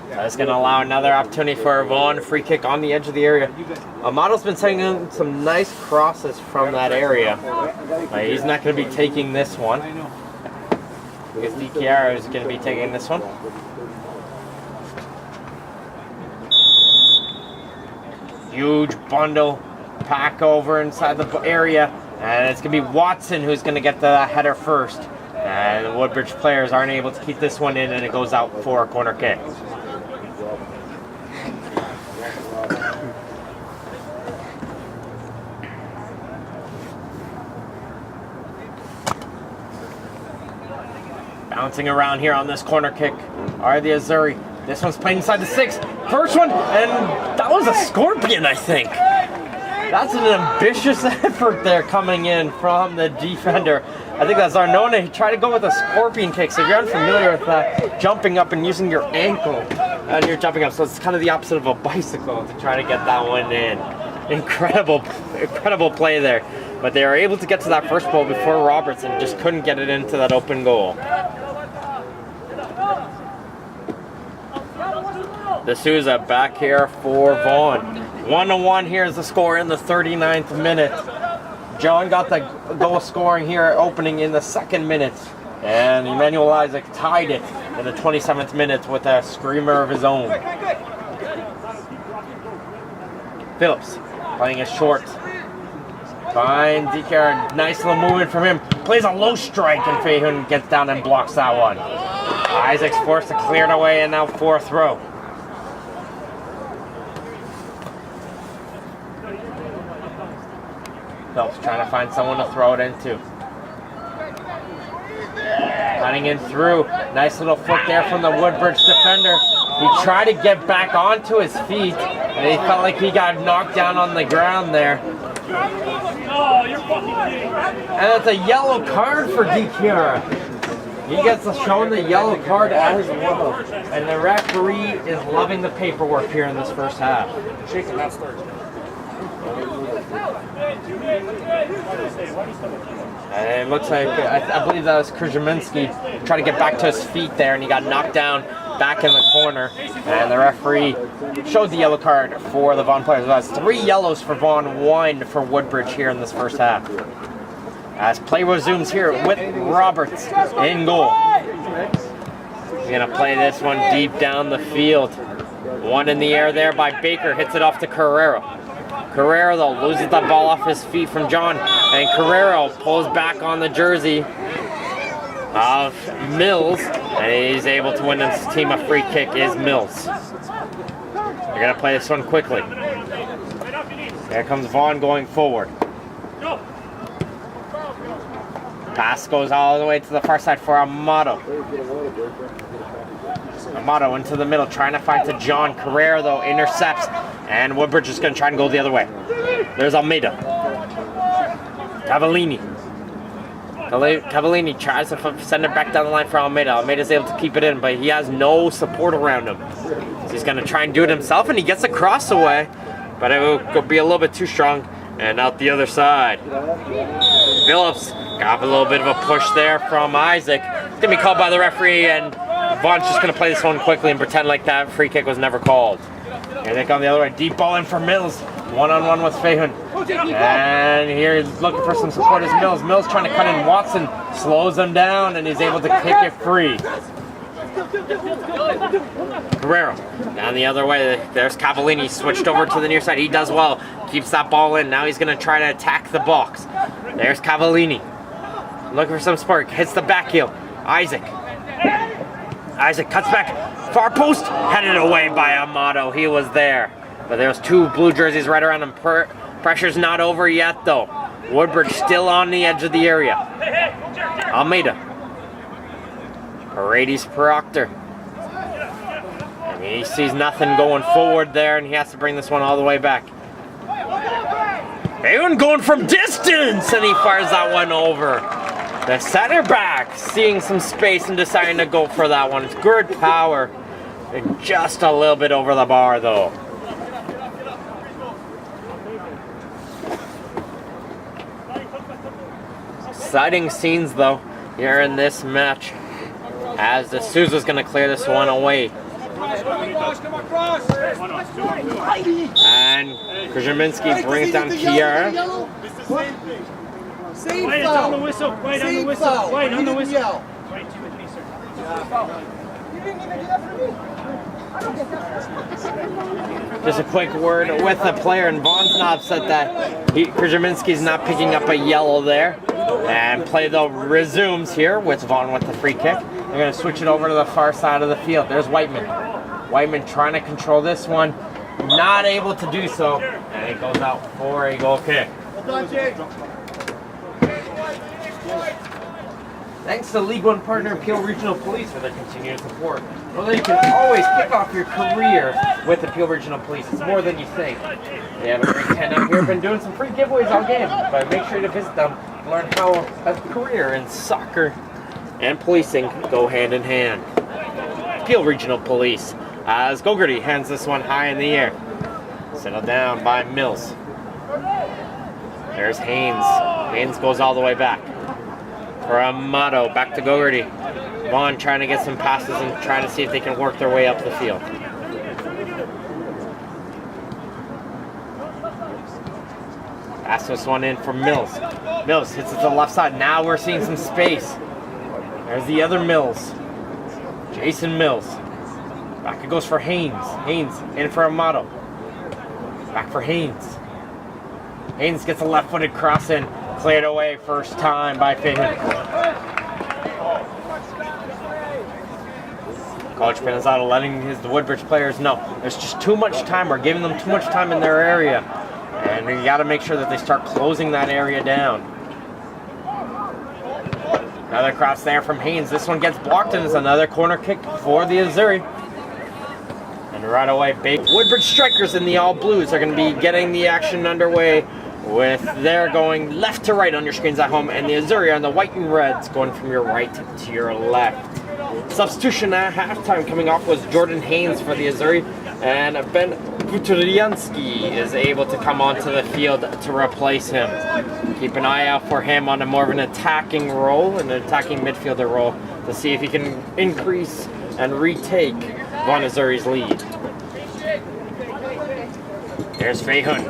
That's going to allow another opportunity for Vaughan. Free kick on the edge of the area. Amato's been taking some nice crosses from that area. He's not going to be taking this one. Because DiChiara is going to be taking this one. Huge bundle pack over inside the area. And it's going to be Watson who's going to get the header first. And the Woodbridge players aren't able to keep this one in, and it goes out for a corner kick. Bouncing around here on this corner kick are the Azzurri. This one's played inside the 6. First one, and that was a scorpion, I think. That's an ambitious effort there coming in from the defender. I think that's Arnone. He tried to go with a scorpion kick. So if you're unfamiliar with jumping up and using your ankle and you're jumping up, so it's kind of the opposite of a bicycle to try to get that one in. Incredible play there. But they were able to get to that first ball before Roberts and just couldn't get it into that open goal. D'Souza back here for Vaughan. 1-1 here is the score in the 39th minute. John got the goal scoring here opening in the 2nd minute. And Emmanuel Isaac tied it in the 27th minute with a screamer of his own. Phillips playing it short. Fine, DiChiara, nice little movement from him. Plays a low strike and Fahun gets down and blocks that one. Isaac's forced to clear it away and now 4th row. Phelps trying to find someone to throw it into. Cutting in through. Nice little foot there from the Woodbridge defender. He tried to get back onto his feet, and he felt like he got knocked down on the ground there. And it's a yellow card for DiChiara. He gets shown the yellow card as well. And the referee is loving the paperwork here in this first half. And it looks like, I believe that was Krzyminski trying to get back to his feet there, and he got knocked down back in the corner. And the referee showed the yellow card for the Vaughan players. That's 3 yellows for Vaughan, 1 for Woodbridge here in this first half. As play resumes here with Roberts in goal. He's going to play this one deep down the field. One in the air there by Baker, hits it off to Carrero. Carrero, though, loses the ball off his feet from John, and Carrero pulls back on the jersey of Mills, and he's able to win his team a free kick. Is Mills. They're going to play this one quickly. Here comes Vaughan going forward. Pass goes all the way to the far side for Amato. Amato into the middle, trying to find to John. Carrera, though, intercepts, and Woodbridge is going to try and go the other way. There's Almeida. Cavallini. Cavallini tries to send it back down the line for Almeida. Almeida's able to keep it in, but he has no support around him. So he's going to try and do it himself, and he gets a cross away, but it will be a little bit too strong. And out the other side. Phillips got a little bit of a push there from Isaac. It's going to be called by the referee, and Vaughn's just going to play this one quickly and pretend like that free kick was never called. And they come the other way. Deep ball in for Mills. One-on-one with Fahun. And here he's looking for some support as Mills. Mills trying to cut in. Watson slows him down, and he's able to kick it free. Guerrero down the other way. There's Cavallini switched over to the near side. He does well. Keeps that ball in. Now he's going to try to attack the box. There's Cavallini. Looking for some spark. Hits the back heel. Isaac. Isaac cuts back. Far post. Headed away by Amato. He was there. But there's 2 blue jerseys right around him. Pressure's not over yet, though. Woodbridge still on the edge of the area. Almeida. Paredes Proctor. And he sees nothing going forward there, and he has to bring this one all the way back. Even going from distance, and he fires that one over. The center back seeing some space and deciding to go for that one. It's good power. And just a little bit over the bar, though. Exciting scenes, though, here in this match. As the Souza's going to clear this one away. And Krzyminski brings down Kiara. Wait on the whistle. Wait on the whistle. Wait on the whistle. Wait 2 with me, sir. Just a quick word with the player, and Vaughan's not upset that Krzyminski's not picking up a yellow there. And play though resumes here with Vaughan with the free kick. They're going to switch it over to the far side of the field. There's Whiteman. Whiteman trying to control this one. Not able to do so. And it goes out for a goal kick. Well done, Jake. Thanks to League One partner Peel Regional Police for their continued support. Well, you can always kick off your career with the Peel Regional Police. It's more than you think. They have a great tent out here. Been doing some free giveaways all game, but make sure to visit them to learn how a career in soccer and policing go hand in hand. Peel Regional Police. As Gogarty hands this one high in the air. Settled down by Mills. There's Haynes. Haynes goes all the way back. For Amato, back to Gogarty. Vaughan trying to get some passes and trying to see if they can work their way up the field. Pass this one in for Mills. Mills hits it to the left side. Now we're seeing some space. There's the other Mills. Jason Mills. Back it goes for Haynes. Haynes in for Amato. Back for Haynes. Haynes gets a left-footed cross in. Cleared away first time by Fahun. Coach Pinizzotto letting the Woodbridge players know there's just too much time. We're giving them too much time in their area. And you got to make sure that they start closing that area down. Another cross there from Haynes. This one gets blocked, and it's another corner kick for the Azzurri. And right away, Woodbridge Strikers in the all blues are going to be getting the action underway with their going left to right on your screens at home, and the Azzurri on the white and reds going from your right to your left. Substitution at halftime coming off was Jordan Haynes for the Azzurri, and Ben Vutriansky is able to come onto the field to replace him. Keep an eye out for him on a more of an attacking role, an attacking midfielder role, to see if he can increase and retake Vaughan Azzurri's lead. There's Vaughan.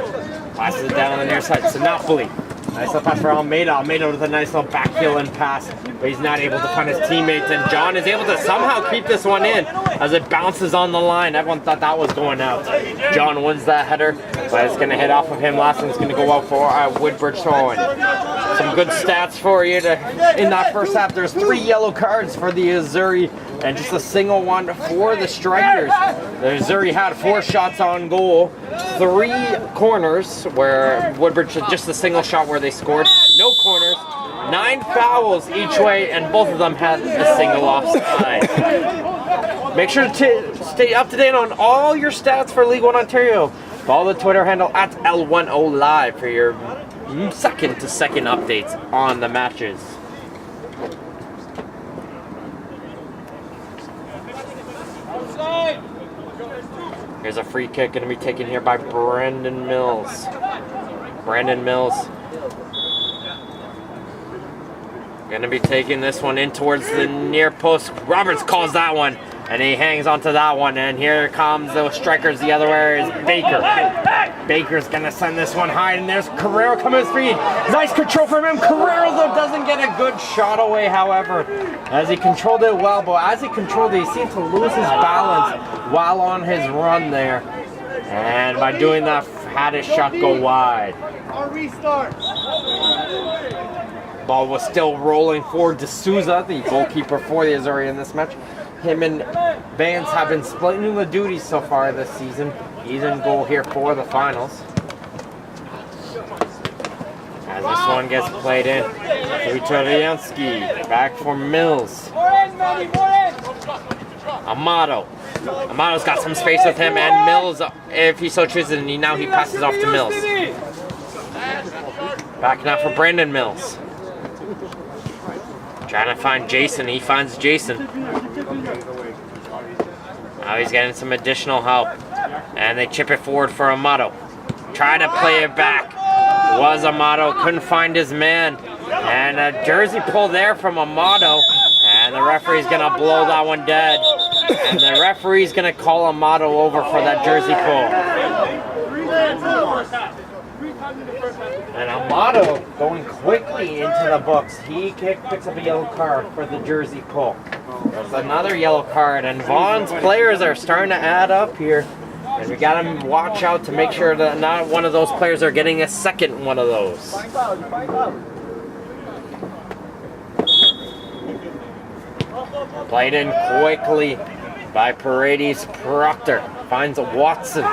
Passes it down on the near side to Napoli. Nice little pass for Almeida. Almeida with a nice little back heel and pass, but he's not able to find his teammates, and John is able to somehow keep this one in as it bounces on the line. Everyone thought that was going out. John wins that header, but it's going to hit off of him. Last one's going to go out for Woodbridge throwing. Some good stats for you. In that first half, there's 3 yellow cards for the Azzurri and just a single one for the strikers. The Azzurri had 4 shots on goal, 3 corners where Woodbridge had just a single shot where they scored, no corners, 9 fouls each way, and both of them had a single offside. Make sure to stay up to date on all your stats for League One Ontario. Follow the Twitter handle at L10Live for your second-to-second updates on the matches. Here's a free kick going to be taken here by Brandon Mills. Brandon Mills going to be taking this one in towards the near post. Roberts calls that one, and he hangs onto that one. And here comes the strikers the other way is Baker. Baker's going to send this one high, and there's Carrero coming to speed. Nice control from him. Carrero, though, doesn't get a good shot away, however, as he controlled it well. But as he controlled it, he seemed to lose his balance while on his run there. And by doing that, had his shot go wide. Our restart. Ball was still rolling for D'Souza, the goalkeeper for the Azzurri in this match. Him and Vance have been splitting the duties so far this season. He's in goal here for the finals. As this one gets played in, Vutriansky back for Mills. Amato. Amato's got some space with him, and Mills, if he so chooses, and now he passes off to Mills. Back now for Brandon Mills. Trying to find Jason. He finds Jason. Now he's getting some additional help. And they chip it forward for Amato. Try to play it back. Was Amato. Couldn't find his man. And a jersey pull there from Amato. And the referee's going to blow that one dead. And the referee's going to call Amato over for that jersey pull. And Amato going quickly into the books. He picks up a yellow card for the jersey pull. That's another yellow card, and Vaughan's players are starting to add up here. And we got to watch out to make sure that not one of those players are getting a second one of those. Played in quickly by Paredes. Proctor finds Watson.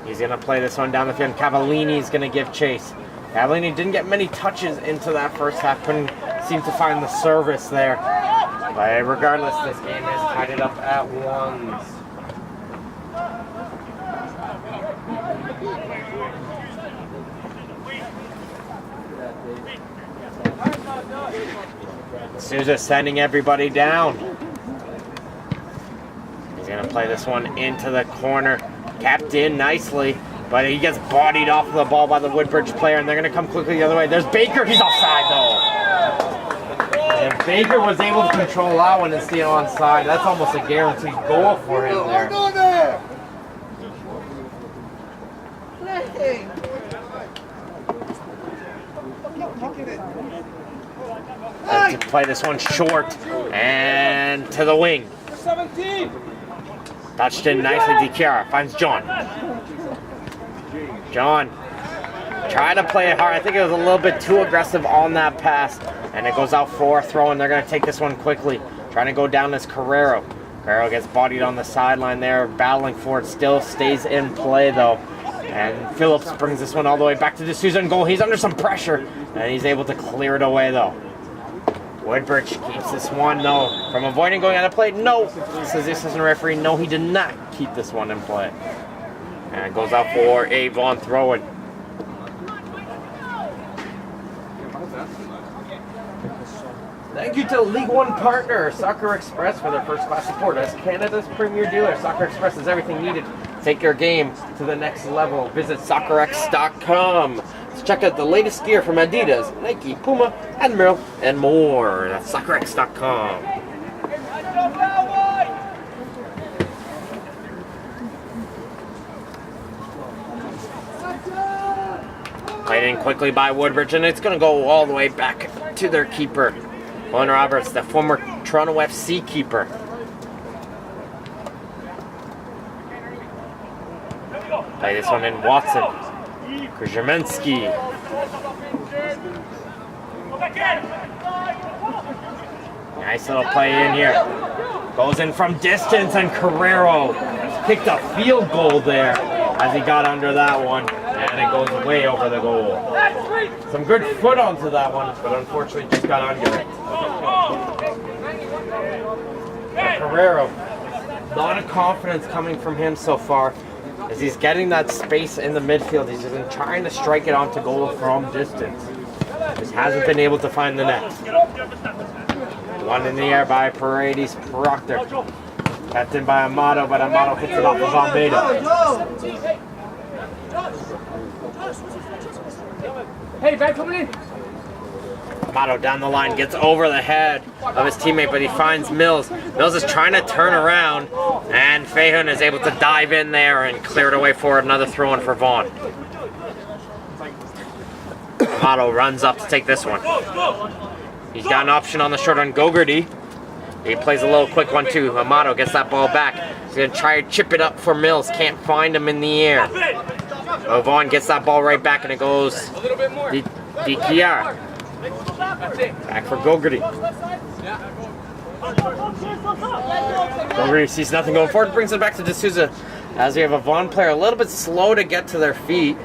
He's going to play this one down the field. Cavallini's going to give chase. Cavallini didn't get many touches into that first half. Couldn't seem to find the service there. But regardless, this game is tied it up at 1. Souza sending everybody down. He's going to play this one into the corner. Capped in nicely, but he gets bodied off of the ball by the Woodbridge player, and they're going to come quickly the other way. There's Baker. He's offside, though. If Baker was able to control that one and stay onside, that's almost a guaranteed goal for him there. To play this one short and to the wing. 17. Touched in nicely. DiChiara finds John. John trying to play it hard. I think it was a little bit too aggressive on that pass, and it goes out for a throw, and they're going to take this one quickly. Trying to go down is Carrero. Carrero gets bodied on the sideline there, battling for it. Still stays in play though. And Phillips brings this one all the way back to D'Souza in goal. He's under some pressure, and he's able to clear it away though. Woodbridge keeps this one, though, from avoiding going out of play. No, says the assistant referee. No, he did not keep this one in play. And it goes out for a Vaughan throw-in. Thank you to League One partner, Soccer Express, for their first-class support. As Canada's premier dealer, Soccer Express is everything needed Take your game to the next level. Visit soccerx.com. Let's check out the latest gear from Adidas, Nike, Puma, Admiral, and more. That's soccerx.com. Played in quickly by Woodbridge, and it's going to go all the way back to their keeper, Owen Roberts, the former Toronto FC keeper. Play this one in Watson. Krzyminski. Nice little play in here. Goes in from distance, and Carrero kicked a field goal there as he got under that one. And it goes way over the goal. Some good foot onto that one, but unfortunately just got under it. Carrero, a lot of confidence coming from him so far as he's getting that space in the midfield. He's been trying to strike it onto goal from distance. Just hasn't been able to find the net. One in the air by Paredes Proctor. Kept in by Amato, but Amato hits it off of Almeida. Hey, back coming in. Amato down the line, gets over the head of his teammate, but he finds Mills. Mills is trying to turn around, and Vaughan is able to dive in there and clear it away for another throw-in for Vaughan. Amato runs up to take this one. He's got an option on the short on Gogarty. He plays a little quick one too. Amato gets that ball back. He's going to try to chip it up for Mills. Can't find him in the air. Vaughan gets that ball right back, and it goes Dikiar. Back for Gogarty. Gogarty sees nothing going forward, brings it back to D'Souza as we have a Vaughan player a little bit slow to get to their feet.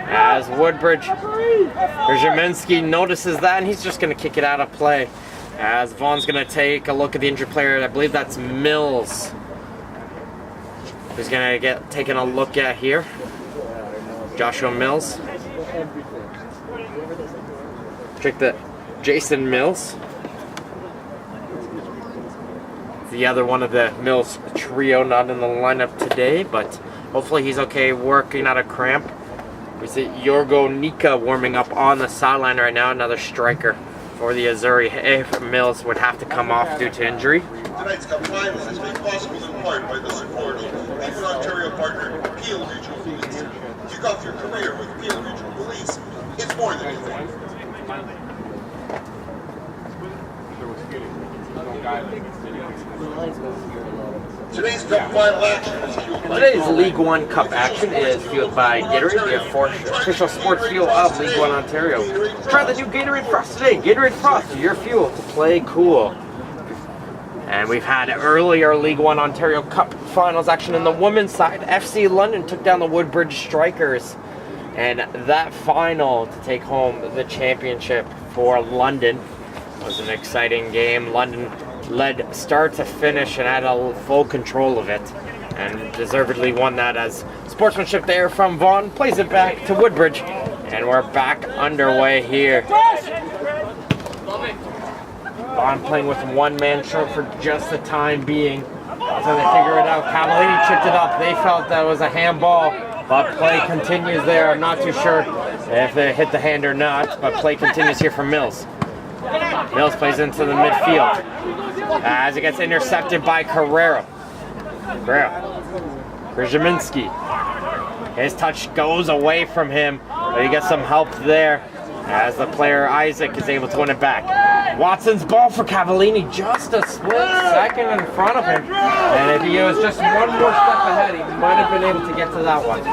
As Woodbridge, Krzyminski notices that, and he's just going to kick it out of play. As Vaughan's going to take a look at the injured player. I believe that's Mills, who's going to get taken a look at here. Joshua Mills. Check that. Jason Mills. The other one of the Mills trio, not in the lineup today, but hopefully he's okay, working out a cramp. We see Yorgo Nika warming up on the sideline right now, another striker for the Azzurri. If Mills would have to come off due to injury. Tonight's Cup final is made possible in part by the support of Eastern Ontario partner Peel Regional Police. Kick off your career with Peel Regional Police. It's more than you think. Today's Cup final action is fueled by Today's League One Cup action is fueled by Gatorade, the official sports fuel of League One Ontario. Try the new Gatorade Frost today. Gatorade Frost, your fuel to play cool. And we've had earlier League One Ontario Cup finals action in the women's side. FC London took down the Woodbridge Strikers. And that final to take home the championship for London was an exciting game. London led start to finish and had a full control of it, and deservedly won that as sportsmanship there from Vaughan plays it back to Woodbridge, and we're back underway here. Vaughan playing with one man short for just the time being until they figure it out. Cavallini chipped it up. They felt that was a handball, but play continues there. I'm not too sure if they hit the hand or not, but play continues here for Mills. Mills plays into the midfield as it gets intercepted by Carrero. Krzyminski. His touch goes away from him, but he gets some help there as the player Isaac is able to win it back. Watson's ball for Cavallini, just a split second in front of him. And if he was just one more step ahead, he might have been able to get to that one.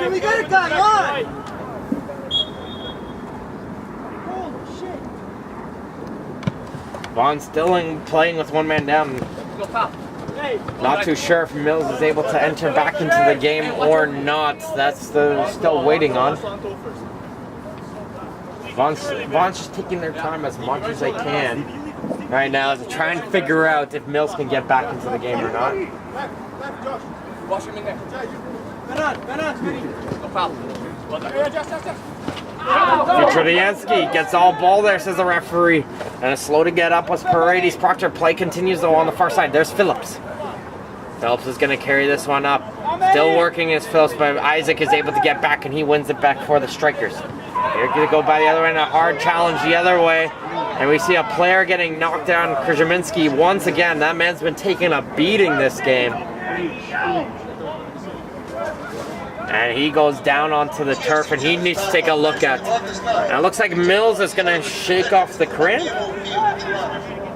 We got a guy on! Holy shit! Vaughan still playing with one man down. Not too sure if Mills is able to enter back into the game or not. That's still waiting on. Vaughan's just taking their time as much as they can right now to try and figure out if Mills can get back into the game or not. Wash him in there. No problem. Petrodiansky gets all ball there, says the referee. And it's slow to get up was Paredes. Proctor play continues though on the far side. There's Phillips. Phillips is going to carry this one up. Still working as Phillips, but Isaac is able to get back and he wins it back for the Strikers. They're going to go by the other end, a hard challenge the other way. And we see a player getting knocked down, Krzyminski, once again. That man's been taking a beating this game. And he goes down onto the turf and he needs to take a look at. And it looks like Mills is going to shake off the cramp.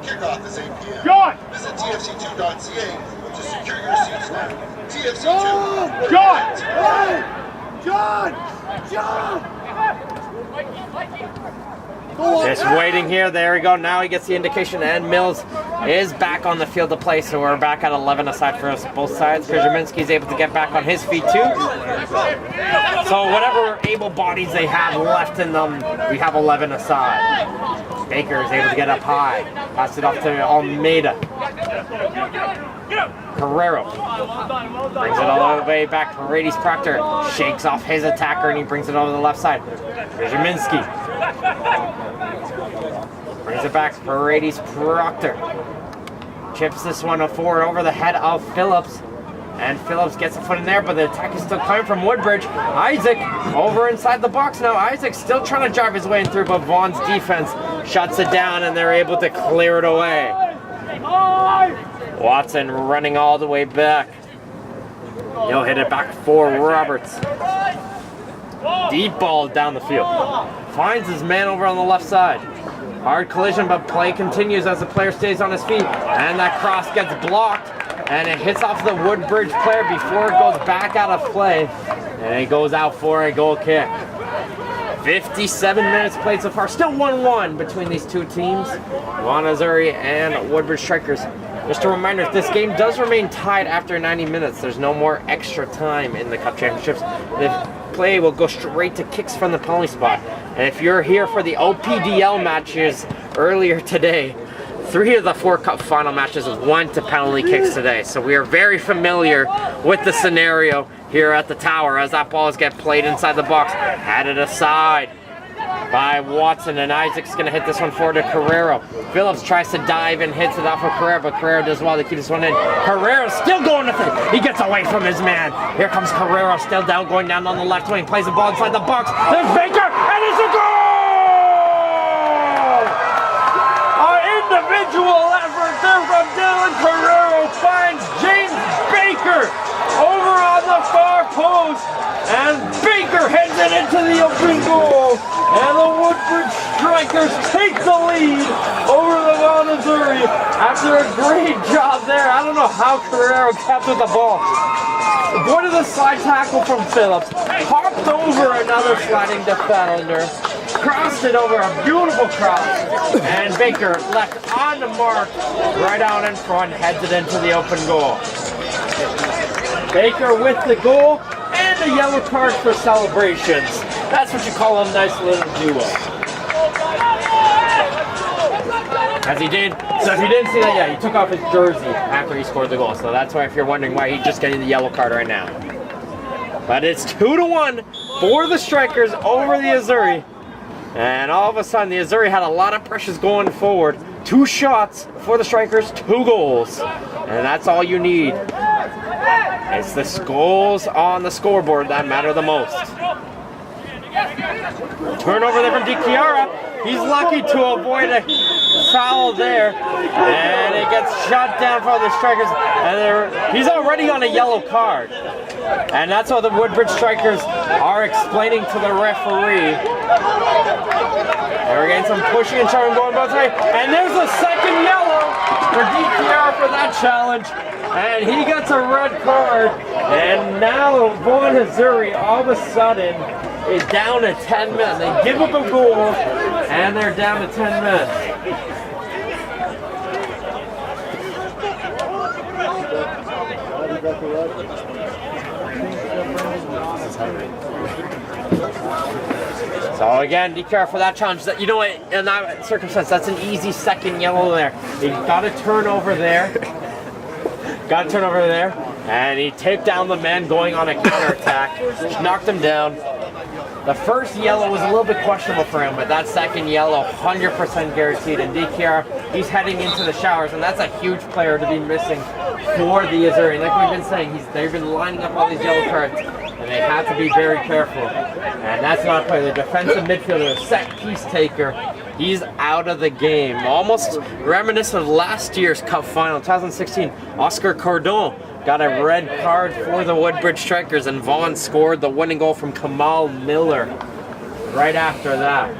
Kickoff is 8 p.m. John! Visit tfc2.ca to secure your seats now. TFC2. John! Just waiting here. There we go. Now he gets the indication, and Mills is back on the field to play. So we're back at 11 aside for us both sides. Krzyminski's able to get back on his feet too. So whatever able bodies they have left in them, we have 11 aside. Baker is able to get up high. Pass it off to Almeida. Carrero brings it all the way back. Paredes Proctor shakes off his attacker and he brings it over the left side. Krzyminski brings it back. Paredes Proctor chips this one forward over the head of Phillips. And Phillips gets a foot in there, but the attack is still coming from Woodbridge. Isaac over inside the box now. Isaac still trying to drive his way in through, but Vaughan's defense shuts it down and they're able to clear it away. Watson running all the way back. He'll hit it back for Roberts. Deep ball down the field. Finds his man over on the left side. Hard collision, but play continues as the player stays on his feet. And that cross gets blocked. And it hits off the Woodbridge player before it goes back out of play. And it goes out for a goal kick. 57 minutes played so far. Still 1-1 between these two teams. Vaughan Azzurri and Woodbridge Strikers. Just a reminder, if this game does remain tied after 90 minutes, there's no more extra time in the Cup Championships. The play will go straight to kicks from the penalty spot. And if you're here for the OPDL matches earlier today, 3 of the 4 Cup final matches went to penalty kicks today. So we are very familiar with the scenario here at the Tower as that ball is getting played inside the box. Headed aside by Watson, and Isaac's going to hit this one forward to Carrero. Phillips tries to dive and hits it off of Carrero, but Carrero does well to keep this one in. Carrero's still going to it. He gets away from his man. Here comes Carrero, still down, going down on the left wing. Plays the ball inside the box. There's Baker, and it's a goal! An individual effort there from Dylan Carrero finds James Baker over on the far post, and Baker heads it into the open goal, and the Woodbridge Strikers take the lead over the Vaughan Azzurri after a great job there. I don't know how Carrero kept with the ball. Avoided the slide tackle from Phillips, hopped over another sliding defender, crossed it over a beautiful cross, and Baker left on the mark right out in front, heads it into the open goal. Baker with the goal and a yellow card for celebrations. That's what you call a nice little duo. As he did. So if you didn't see that, yeah, he took off his jersey after he scored the goal. So that's why if you're wondering why he's just getting the yellow card right now. But it's 2-1 for the Strikers over the Azzurri. And all of a sudden, the Azzurri had a lot of pressures going forward. 2 shots for the Strikers, 2 goals. And that's all you need. It's the goals on the scoreboard that matter the most. Turnover there from DiChiara. He's lucky to avoid a foul there. And it gets shot down for the Strikers. And he's already on a yellow card. And that's what the Woodbridge Strikers are explaining to the referee. They're getting some pushing and shoving going both ways. And there's a second yellow for DiChiara for that challenge. And he gets a red card. And now Vaughan Azzurri all of a sudden is down to 10 men. They give up a goal and they're down to 10 men. So again, be careful for that challenge. You know what, in that circumstance, that's an easy second yellow there. You got to turn over there. And he taped down the man going on a counterattack, knocked him down. The first yellow was a little bit questionable for him, but that second yellow, 100% guaranteed. And DKR, he's heading into the showers, and that's a huge player to be missing for the Azzurri. Like we've been saying, they've been lining up all these yellow cards, and they have to be very careful. And that's not a player. The defensive midfielder, set piece taker, he's out of the game. Almost reminiscent of last year's Cup final, 2016. Oscar Cordon got a red card for the Woodbridge Strikers, and Vaughan scored the winning goal from Kamal Miller right after that.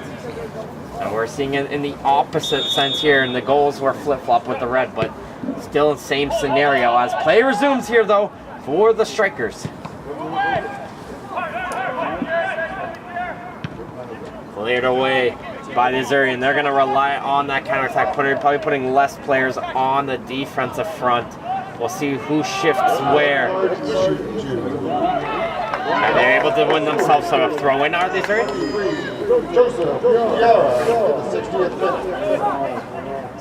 And we're seeing it in the opposite sense here, and the goals were flip-flop with the red, but still the same scenario as play resumes here, though, for the Strikers. Cleared away by the Azzurri, and they're going to rely on that counterattack, probably putting less players on the defensive front. We'll see who shifts where. And they're able to win themselves a throw-in, are they, Azzurri?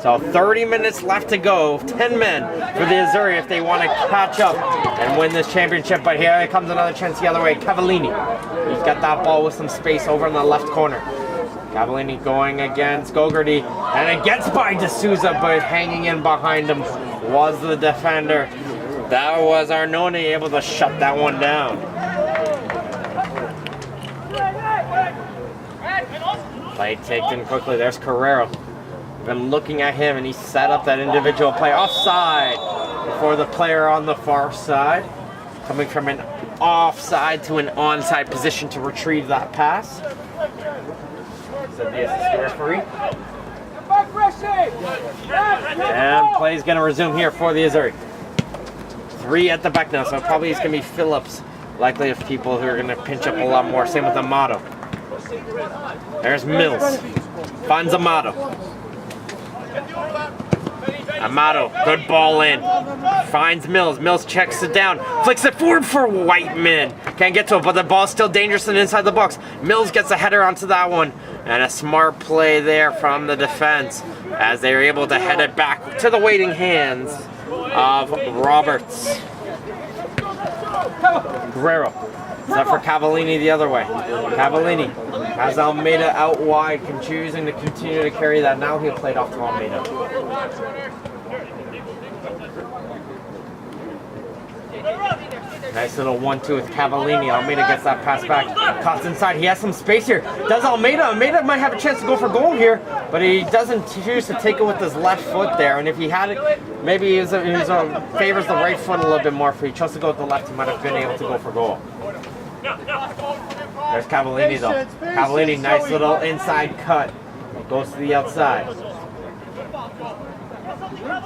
So 30 minutes left to go. 10 men for the Azzurri if they want to catch up and win this championship. But here comes another chance the other way. Cavallini. He's got that ball with some space over in the left corner. Cavallini going against Gogarty, and it gets by D'Souza, but hanging in behind him was the defender. That was Arnone able to shut that one down. Play taken quickly. There's Carrero. Been looking at him, and he set up that individual play offside for the player on the far side, coming from an offside to an onside position to retrieve that pass. Said the assistant referee. And play's going to resume here for the Azzurri. 3 at the back now, so probably it's going to be Phillips, likely of people who are going to pinch up a lot more. Same with Amato. There's Mills. Finds Amato. Amato, good ball in. Finds Mills. Mills checks it down. Flicks it forward for Whiteman. Can't get to it, but the ball's still dangerous and inside the box. Mills gets a header onto that one. And a smart play there from the defense as they are able to head it back to the waiting hands of Roberts. Guerrero. Is that for Cavallini the other way? Cavallini has Almeida out wide, choosing to continue to carry that. Now he'll play it off to Almeida. Nice little 1-2 with Cavallini. Almeida gets that pass back. Cuts inside. He has some space here. Does Almeida? Almeida might have a chance to go for goal here, but he doesn't choose to take it with his left foot there. And if he had it, maybe he favors the right foot a little bit more. If he chose to go with the left, he might have been able to go for goal. There's Cavallini though. Cavallini, nice little inside cut. Goes to the outside.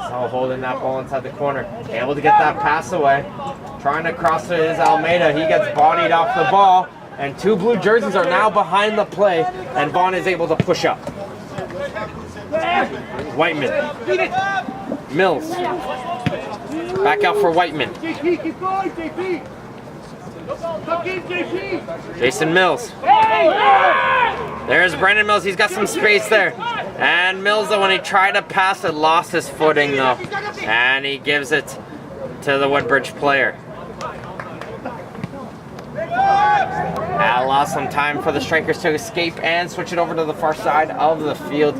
So holding that ball inside the corner. Able to get that pass away. Trying to cross it is Almeida. He gets bodied off the ball. And 2 blue jerseys are now behind the play. And Vaughan is able to push up. Whiteman. Mills. Back out for Whiteman. Jason Mills. There's Brendan Mills. He's got some space there. And Mills, though, when he tried to pass it, lost his footing, though. And he gives it to the Woodbridge player. That lost some time for the Strikers to escape and switch it over to the far side of the field.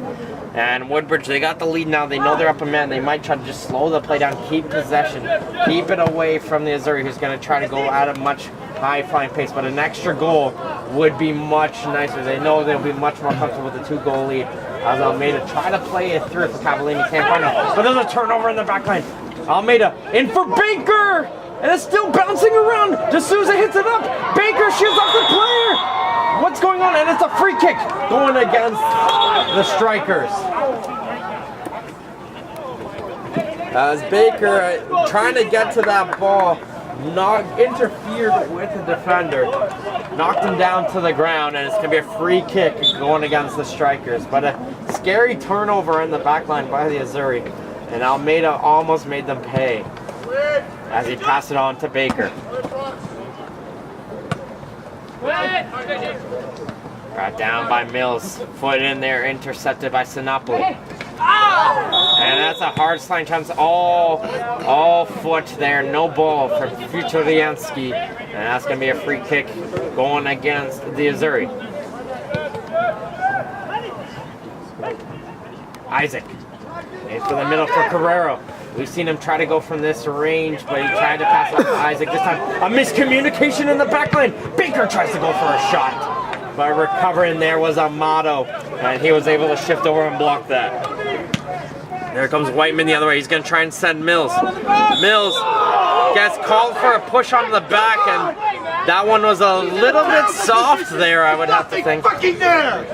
And Woodbridge, they got the lead now. They know they're up a man. They might try to just slow the play down, keep possession, keep it away from the Azzurri, who's going to try to go at a much high-flying pace. But an extra goal would be much nicer. They know they'll be much more comfortable with a 2-goal lead. As Almeida try to play it through for Cavallini, can't find it. But there's a turnover in the back line. Almeida in for Baker! And it's still bouncing around. D'Souza hits it up. Baker shoots off the player. What's going on? And it's a free kick going against the Strikers. As Baker trying to get to that ball, interfered with the defender, knocked him down to the ground, and it's going to be a free kick going against the Strikers. But a scary turnover in the back line by the Azzurri, and Almeida almost made them pay as he passed it on to Baker. Brought down by Mills, foot in there, intercepted by Sinopoli. And that's a hard sliding chance. All foot there. No ball for Futuriansky. And that's going to be a free kick going against the Azzurri. Isaac. Into the middle for Carrero. We've seen him try to go from this range, but he tried to pass off to Isaac. This time, a miscommunication in the back line. Baker tries to go for a shot. But recovering there was Amato, and he was able to shift over and block that. There comes Whiteman the other way. He's going to try and send Mills. Mills gets called for a push on the back, and that one was a little bit soft there, I would have to think. Fucking there!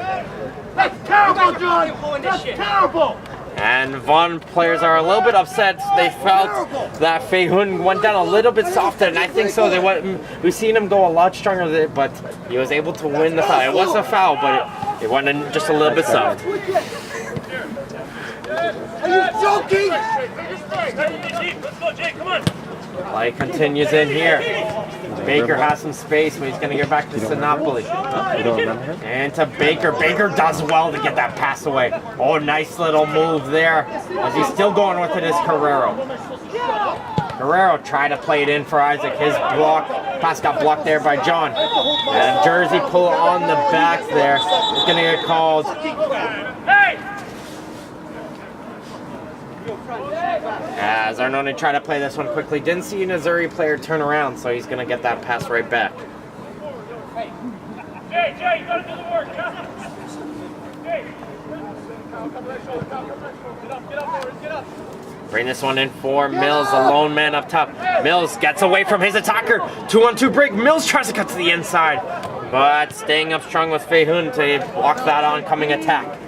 That's terrible, John! That's terrible! And Vaughan players are a little bit upset. They felt that Vaughan went down a little bit softer, and I think so. We've seen him go a lot stronger with it, but he was able to win the foul. It was a foul, but it went in just a little bit soft. Are you joking? Let's go, Jay, come on. Play continues in here. Baker has some space, but he's going to get back to Sinopoli. And to Baker. Baker does well to get that pass away. Oh, nice little move there. As he's still going with it is Carrero. Carrero tried to play it in for Isaac. His pass got blocked there by John. And Jersey pull on the back there. He's going to get called. As Arnone tried to play this one quickly, didn't see an Azzurri player turn around, so he's going to get that pass right back. Jay, you gotta do the work. Get up. Bring this one in for Mills, a lone man up top. Mills gets away from his attacker. 2-on-2 break. Mills tries to cut to the inside, but staying up strong with Vaughan to block that oncoming attack.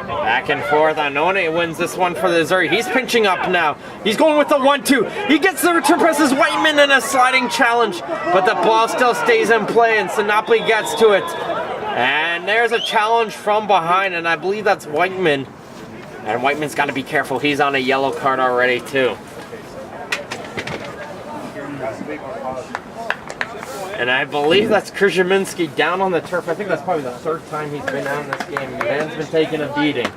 Back and forth. Arnone wins this one for the Azzurri. He's pinching up now. He's going with the 1-2. He gets the return presses Whiteman in a sliding challenge, but the ball still stays in play, and Sinopoli gets to it. And there's a challenge from behind, and I believe that's Whiteman. And Whiteman's got to be careful. He's on a yellow card already, too. And I believe that's Krzyminski down on the turf. I think that's probably the third time he's been out in this game. Van's been taking a beating.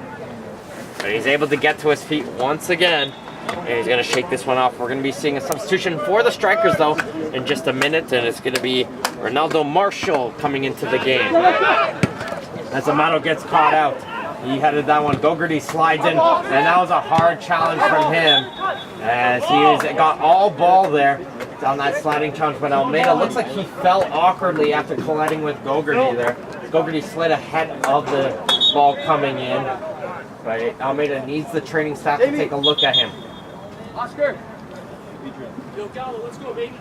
But he's able to get to his feet once again. And he's going to shake this one off. We're going to be seeing a substitution for the strikers, though, in just a minute. And it's going to be Ronaldo Marshall coming into the game. As Amato gets caught out. He headed that one. Gogarty slides in. And that was a hard challenge from him. As he got all ball there on that sliding challenge, but Almeida looks like he fell awkwardly after colliding with Gogarty there. Gogarty slid ahead of the ball coming in, but Almeida needs the training staff to take a look at him. Oscar. Yo, Gallo, let's go, baby.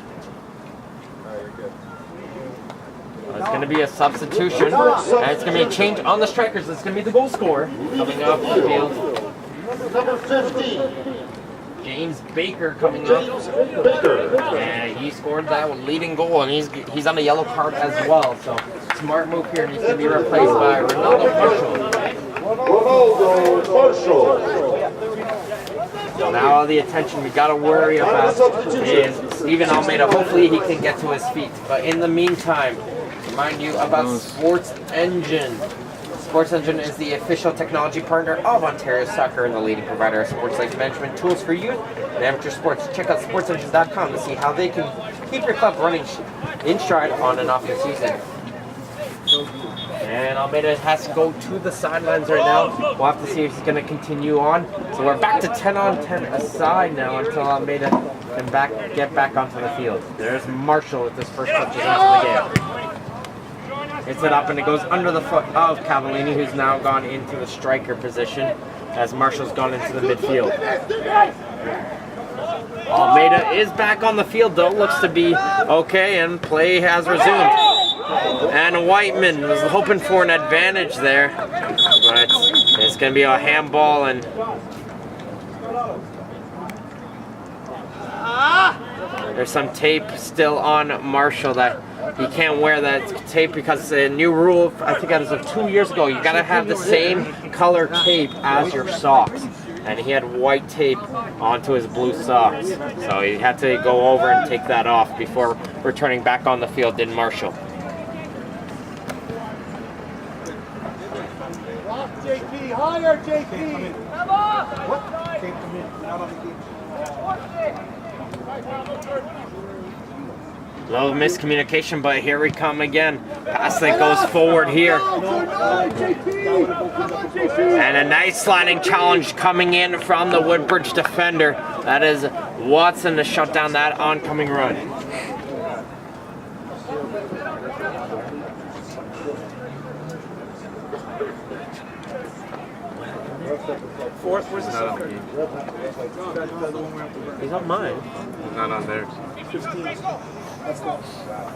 It's going to be a substitution, and it's going to be a change on the strikers. It's going to be the goal scorer coming up the field. Number 15. James Baker coming up, and he scored that leading goal, and he's on a yellow card as well. So smart move here, and he's going to be replaced by Ronaldo Marshall. Now all the attention we got to worry about is Steven Almeida. Hopefully he can get to his feet. But in the meantime, remind you about Sports Engine. Sports Engine is the official technology partner of Ontario Soccer and the leading provider of sports like management tools for youth and amateur sports. Check out sportsengine.com to see how they can keep your club running in stride on and off the season. And Almeida has to go to the sidelines right now. We'll have to see if he's going to continue on. So we're back to 10-on-10 aside now until Almeida can get back onto the field. There's Marshall with his first touches into the game. Hits it up and it goes under the foot of Cavallini, who's now gone into the striker position as Marshall's gone into the midfield. Almeida is back on the field though, looks to be okay, and play has resumed. And Whiteman was hoping for an advantage there, but it's going to be a handball, and there's some tape still on Marshall that he can't wear that tape because it's a new rule, I think as of 2 years ago. You got to have the same color tape as your socks. And he had white tape onto his blue socks. So he had to go over and take that off before returning back on the field, did Marshall. JP. Higher, JP. What? Can't come in. Not on the game. Little miscommunication, but here we come again. Pass that goes forward here. And a nice sliding challenge coming in from the Woodbridge defender. That is Watson to shut down that oncoming run. Fourth, where's the second? He's on mine. Not on theirs. 15. That's good.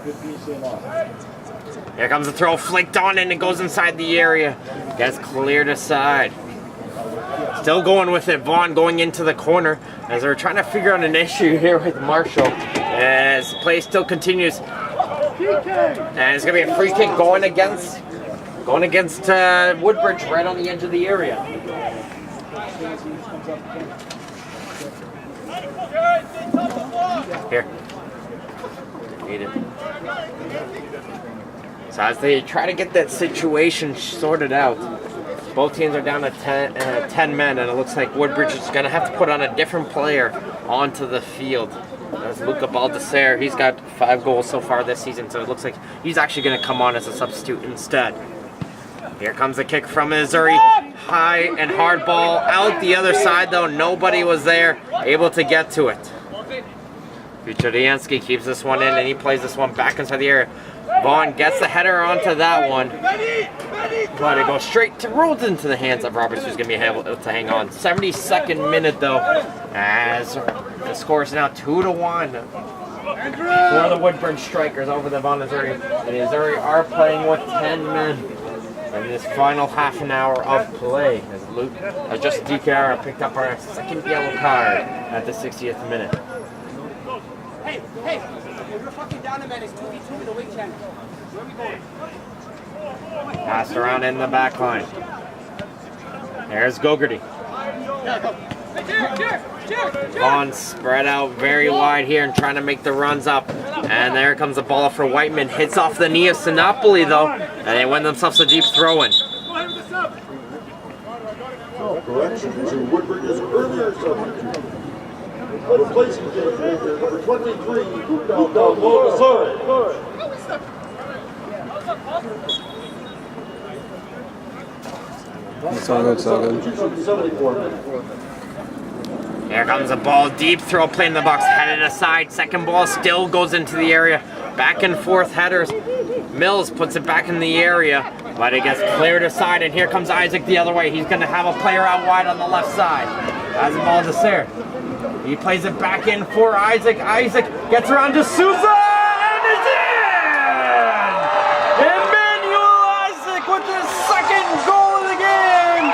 Good BCM off. Here comes the throw, flicked on and it goes inside the area. Gets cleared aside. Still going with it, Vaughan going into the corner as they're trying to figure out an issue here with Marshall. As the play still continues. And it's going to be a free kick going against Woodbridge right on the edge of the area. Here. Need it. So as they try to get that situation sorted out, both teams are down to 10 men, and it looks like Woodbridge is going to have to put on a different player onto the field. That's Luca Baldessare. He's got 5 goals so far this season, so it looks like he's actually going to come on as a substitute instead. Here comes the kick from Azzurri. High and hard ball out the other side, though. Nobody was there able to get to it. Vuchodiansky keeps this one in, and he plays this one back inside the area. Vaughan gets the header onto that one, but it goes straight to, rolls into the hands of Roberts, who's going to be able to hang on. 72nd minute, though, as the score is now 2-1 for the Woodbridge Strikers over the Vaughan Azzurri. And the Azzurri are playing with 10 men in this final half an hour of play, as Luke, just DKR picked up our second yellow card at the 60th minute. Hey, we're fucking down a man. It's 2v2 with the wing channel. Where are we going? Passed around in the back line. There's Gogarty. Vaughan spread out very wide here and trying to make the runs up. And there comes the ball for Whiteman. Hits off the knee of Sinopoli, though. And they win themselves a deep throw-in. Correction to Woodbridge's earlier substitute. Replacing number 23, Azzurri. It's all good, it's all good. 74 minutes. Here comes a ball, deep throw, play in the box, headed aside. Second ball still goes into the area. Back and forth headers. Mills puts it back in the area, but it gets cleared aside, and here comes Isaac the other way. He's going to have a player out wide on the left side. As the ball is there. He plays it back in for Isaac. Isaac gets around to Souza, and it's in! Emmanuel Isaac with his second goal of the game!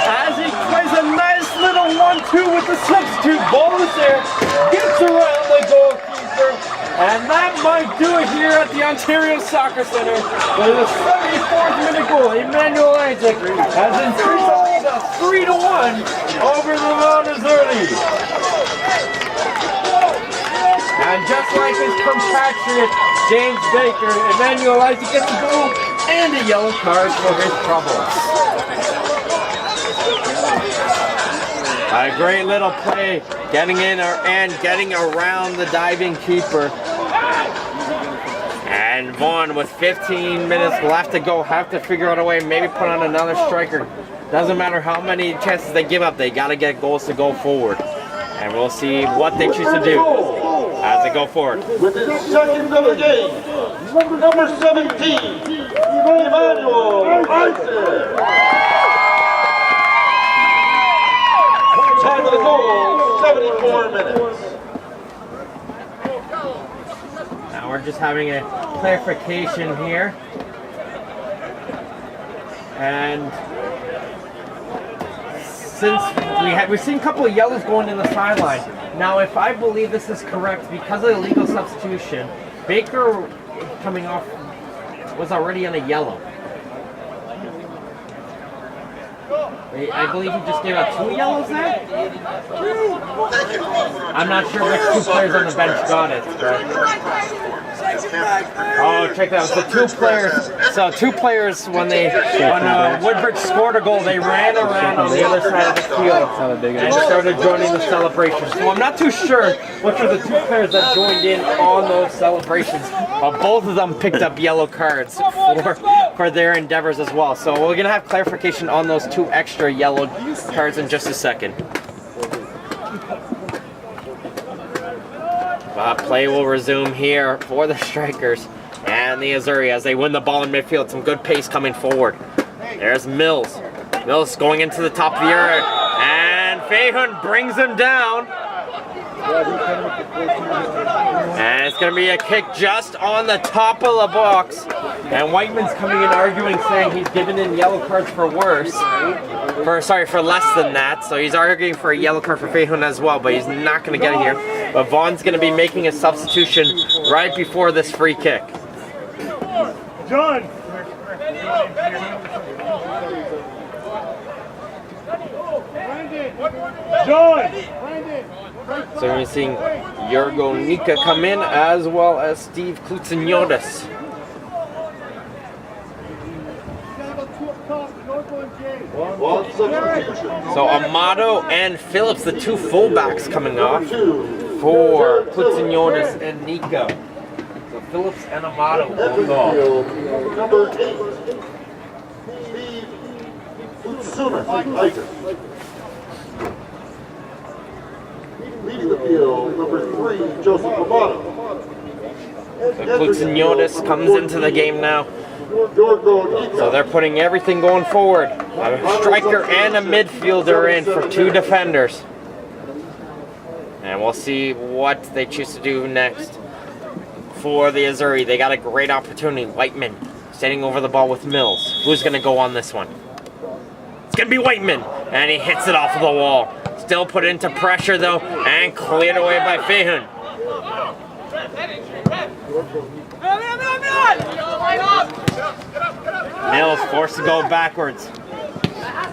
As he plays a nice little 1-2 with the substitute. Ball is there, gets around the goalkeeper, and that might do it here at the Ontario Soccer Center with a 74th minute goal. Emmanuel Isaac has increased the lead to 3-1 over the Vaughan Azzurri. And just like his compatriot James Baker, Emmanuel Isaac gets a goal and a yellow card for his troubles. A great little play, getting in and getting around the diving keeper. And Vaughan, with 15 minutes left to go, have to figure out a way, maybe put on another striker. Doesn't matter how many chances they give up, they got to get goals to go forward. And we'll see what they choose to do as they go forward. With his second of the game, number 17, Emmanuel Isaac. Time of the goal, 74 minutes. Now we're just having a clarification here. And since we've seen a couple of yellows going in the sideline. Now, if I believe this is correct, because of the legal substitution, Baker coming off was already on a yellow. I believe he just gave out 2 yellows there? I'm not sure which 2 players on the bench got it, but Oh, check that out. The two players. So two players when Woodbridge scored a goal, they ran around on the other side of the field and started joining the celebrations. So I'm not too sure which are the two players that joined in on those celebrations, but both of them picked up yellow cards for their endeavors as well. So we're gonna have clarification on those two extra yellow cards in just a second. Play will resume here for the Strikers and the Azzurri as they win the ball in midfield. Some good pace coming forward. There's Mills. Mills going into the top of the area, and Vaughan brings him down. And it's going to be a kick just on the top of the box. And Whiteman's coming in arguing, saying he's given in yellow cards for worse. For less than that. So he's arguing for a yellow card for Vaughan as well, but he's not going to get it here. But Vaughan's going to be making a substitution right before this free kick. John! John! So we're seeing Yorgo Nika come in as well as Steve Klutseniotis. So Amato and Phillips, the two fullbacks coming off for Klutseniotis and Nico. So Phillips and Amato will off. Number 8, Steve Klutseniotis. Leading the field, number 3, Joseph Amato. So Klutseniotis comes into the game now. So they're putting everything going forward. A striker and a midfielder in for two defenders. And we'll see what they choose to do next for the Azzurri. They got a great opportunity. Whiteman standing over the ball with Mills. Who's going to go on this one? It's going to be Whiteman. And he hits it off of the wall. Still put into pressure though, and cleared away by Vaughan. Mills forced to go backwards.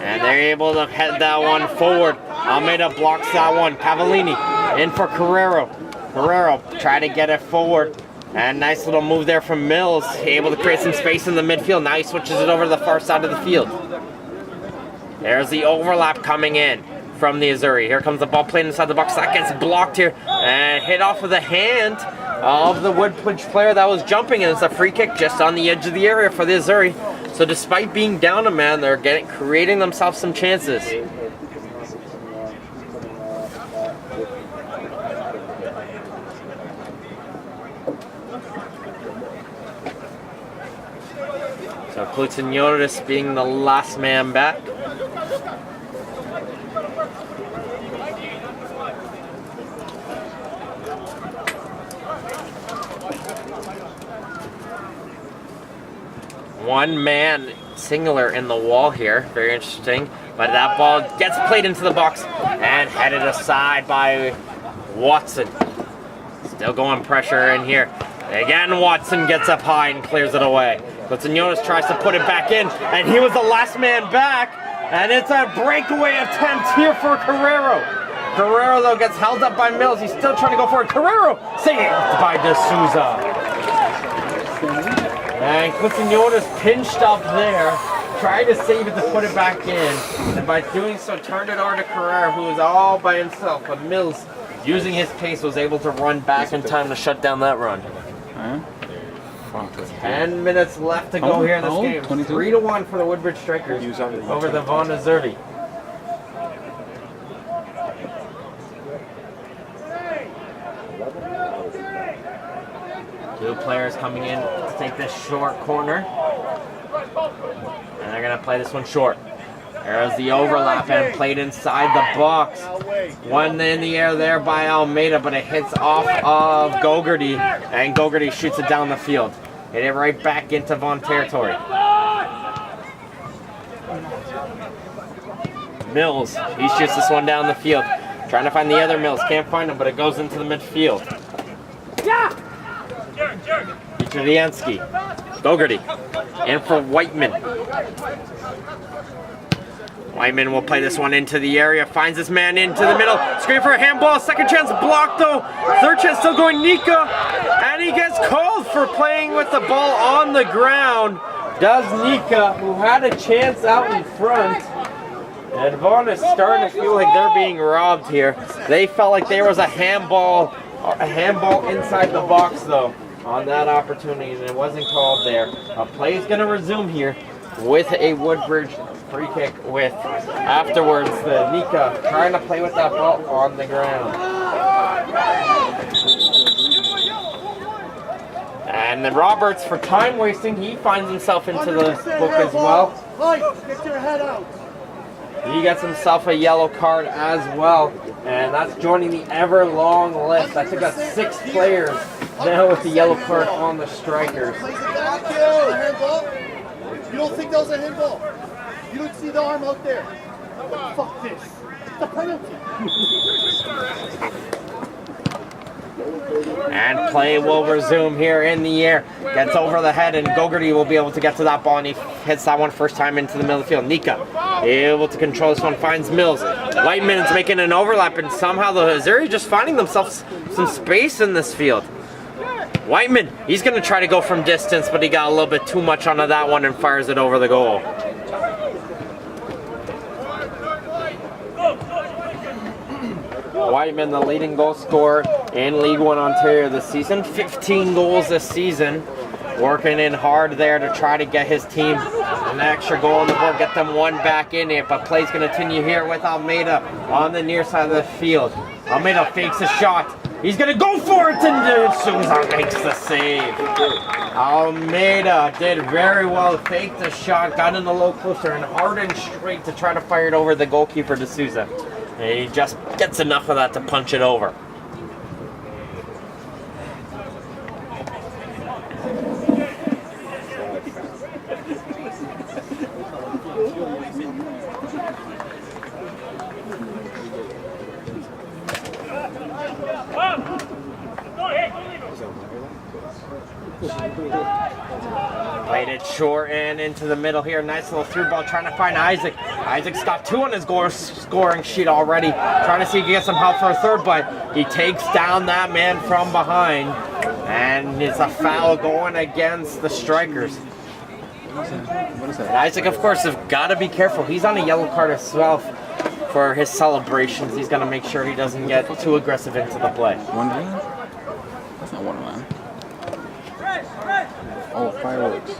And they're able to head that one forward. Almeida blocks that one. Cavallini in for Carrero. Carrero try to get it forward. And nice little move there from Mills. Able to create some space in the midfield. Now he switches it over to the far side of the field. There's the overlap coming in from the Azzurri. Here comes the ball played inside the box. That gets blocked here and hit off of the hand of the Woodbridge player that was jumping, and it's a free kick just on the edge of the area for the Azzurri. So despite being down a man, they're creating themselves some chances. So Klutseniotis being the last man back. One man singular in the wall here. Very interesting. But that ball gets played into the box and headed aside by Watson. Still going pressure in here. Again, Watson gets up high and clears it away. Klutseniotis tries to put it back in, and he was the last man back. And it's a breakaway attempt here for Carrero. Carrero, though, gets held up by Mills. He's still trying to go for it. Carrero saved by D'Souza. And Klutseniotis pinched up there, tried to save it to put it back in, and by doing so turned it over to Carrera, who was all by himself. But Mills, using his pace, was able to run back in time to shut down that run. 10 minutes left to go here in this game. 3-1 for the Woodbridge Strikers over the Vaughan Azzurri. Two players coming in to take this short corner. And they're going to play this one short. There's the overlap and played inside the box. One in the air there by Almeida, but it hits off of Gogarty. And Gogarty shoots it down the field. Hit it right back into Vaughan territory. Mills, he shoots this one down the field. Trying to find the other Mills. Can't find him, but it goes into the midfield. Julianski. Gogarty. In for Whiteman. Whiteman will play this one into the area, finds this man into the middle, screen for a handball, second chance blocked though, third chance still going Nika, and he gets called for playing with the ball on the ground. Does Nika, who had a chance out in front. And Vaughan is starting to feel like they're being robbed here. They felt like there was a handball inside the box though on that opportunity, and it wasn't called there. A play is going to resume here with a Woodbridge free kick with afterwards the Nika trying to play with that ball on the ground. And then Roberts, for time wasting, he finds himself into the book as well. Get your head out. He gets himself a yellow card as well. And that's joining the ever long list. I think that's 6 players now with the yellow card on the strikers. You don't think that was a handball? You don't see the arm out there? Fuck this. It's a penalty. And play will resume here in the air. Gets over the head, and Gogarty will be able to get to that ball, and he hits that one first time into the middle of the field. Nika able to control this one, finds Mills. Whiteman is making an overlap, and somehow the Azzurri just finding themselves some space in this field. Whiteman, he's going to try to go from distance, but he got a little bit too much onto that one and fires it over the goal. Whiteman, the leading goal scorer in League One Ontario this season. 15 goals this season. Working in hard there to try to get his team an extra goal on the board, get them one back in it. But play's going to continue here with Almeida on the near side of the field. Almeida fakes a shot. He's going to go for it, and Souza makes the save. Almeida did very well, faked the shot, got in a little closer, and hard and straight to try to fire it over the goalkeeper, D'Souza. And he just gets enough of that to punch it over. Played it short and into the middle here. Nice little through ball trying to find Isaac. Isaac's got 2 on his scoring sheet already. Trying to see if he gets some help for a third, but he takes down that man from behind. And it's a foul going against the strikers. And Isaac, of course, has got to be careful. He's on a yellow card as well for his celebrations. He's going to make sure he doesn't get too aggressive into the play. Wonderland? That's not Wonderland. Oh, fireworks.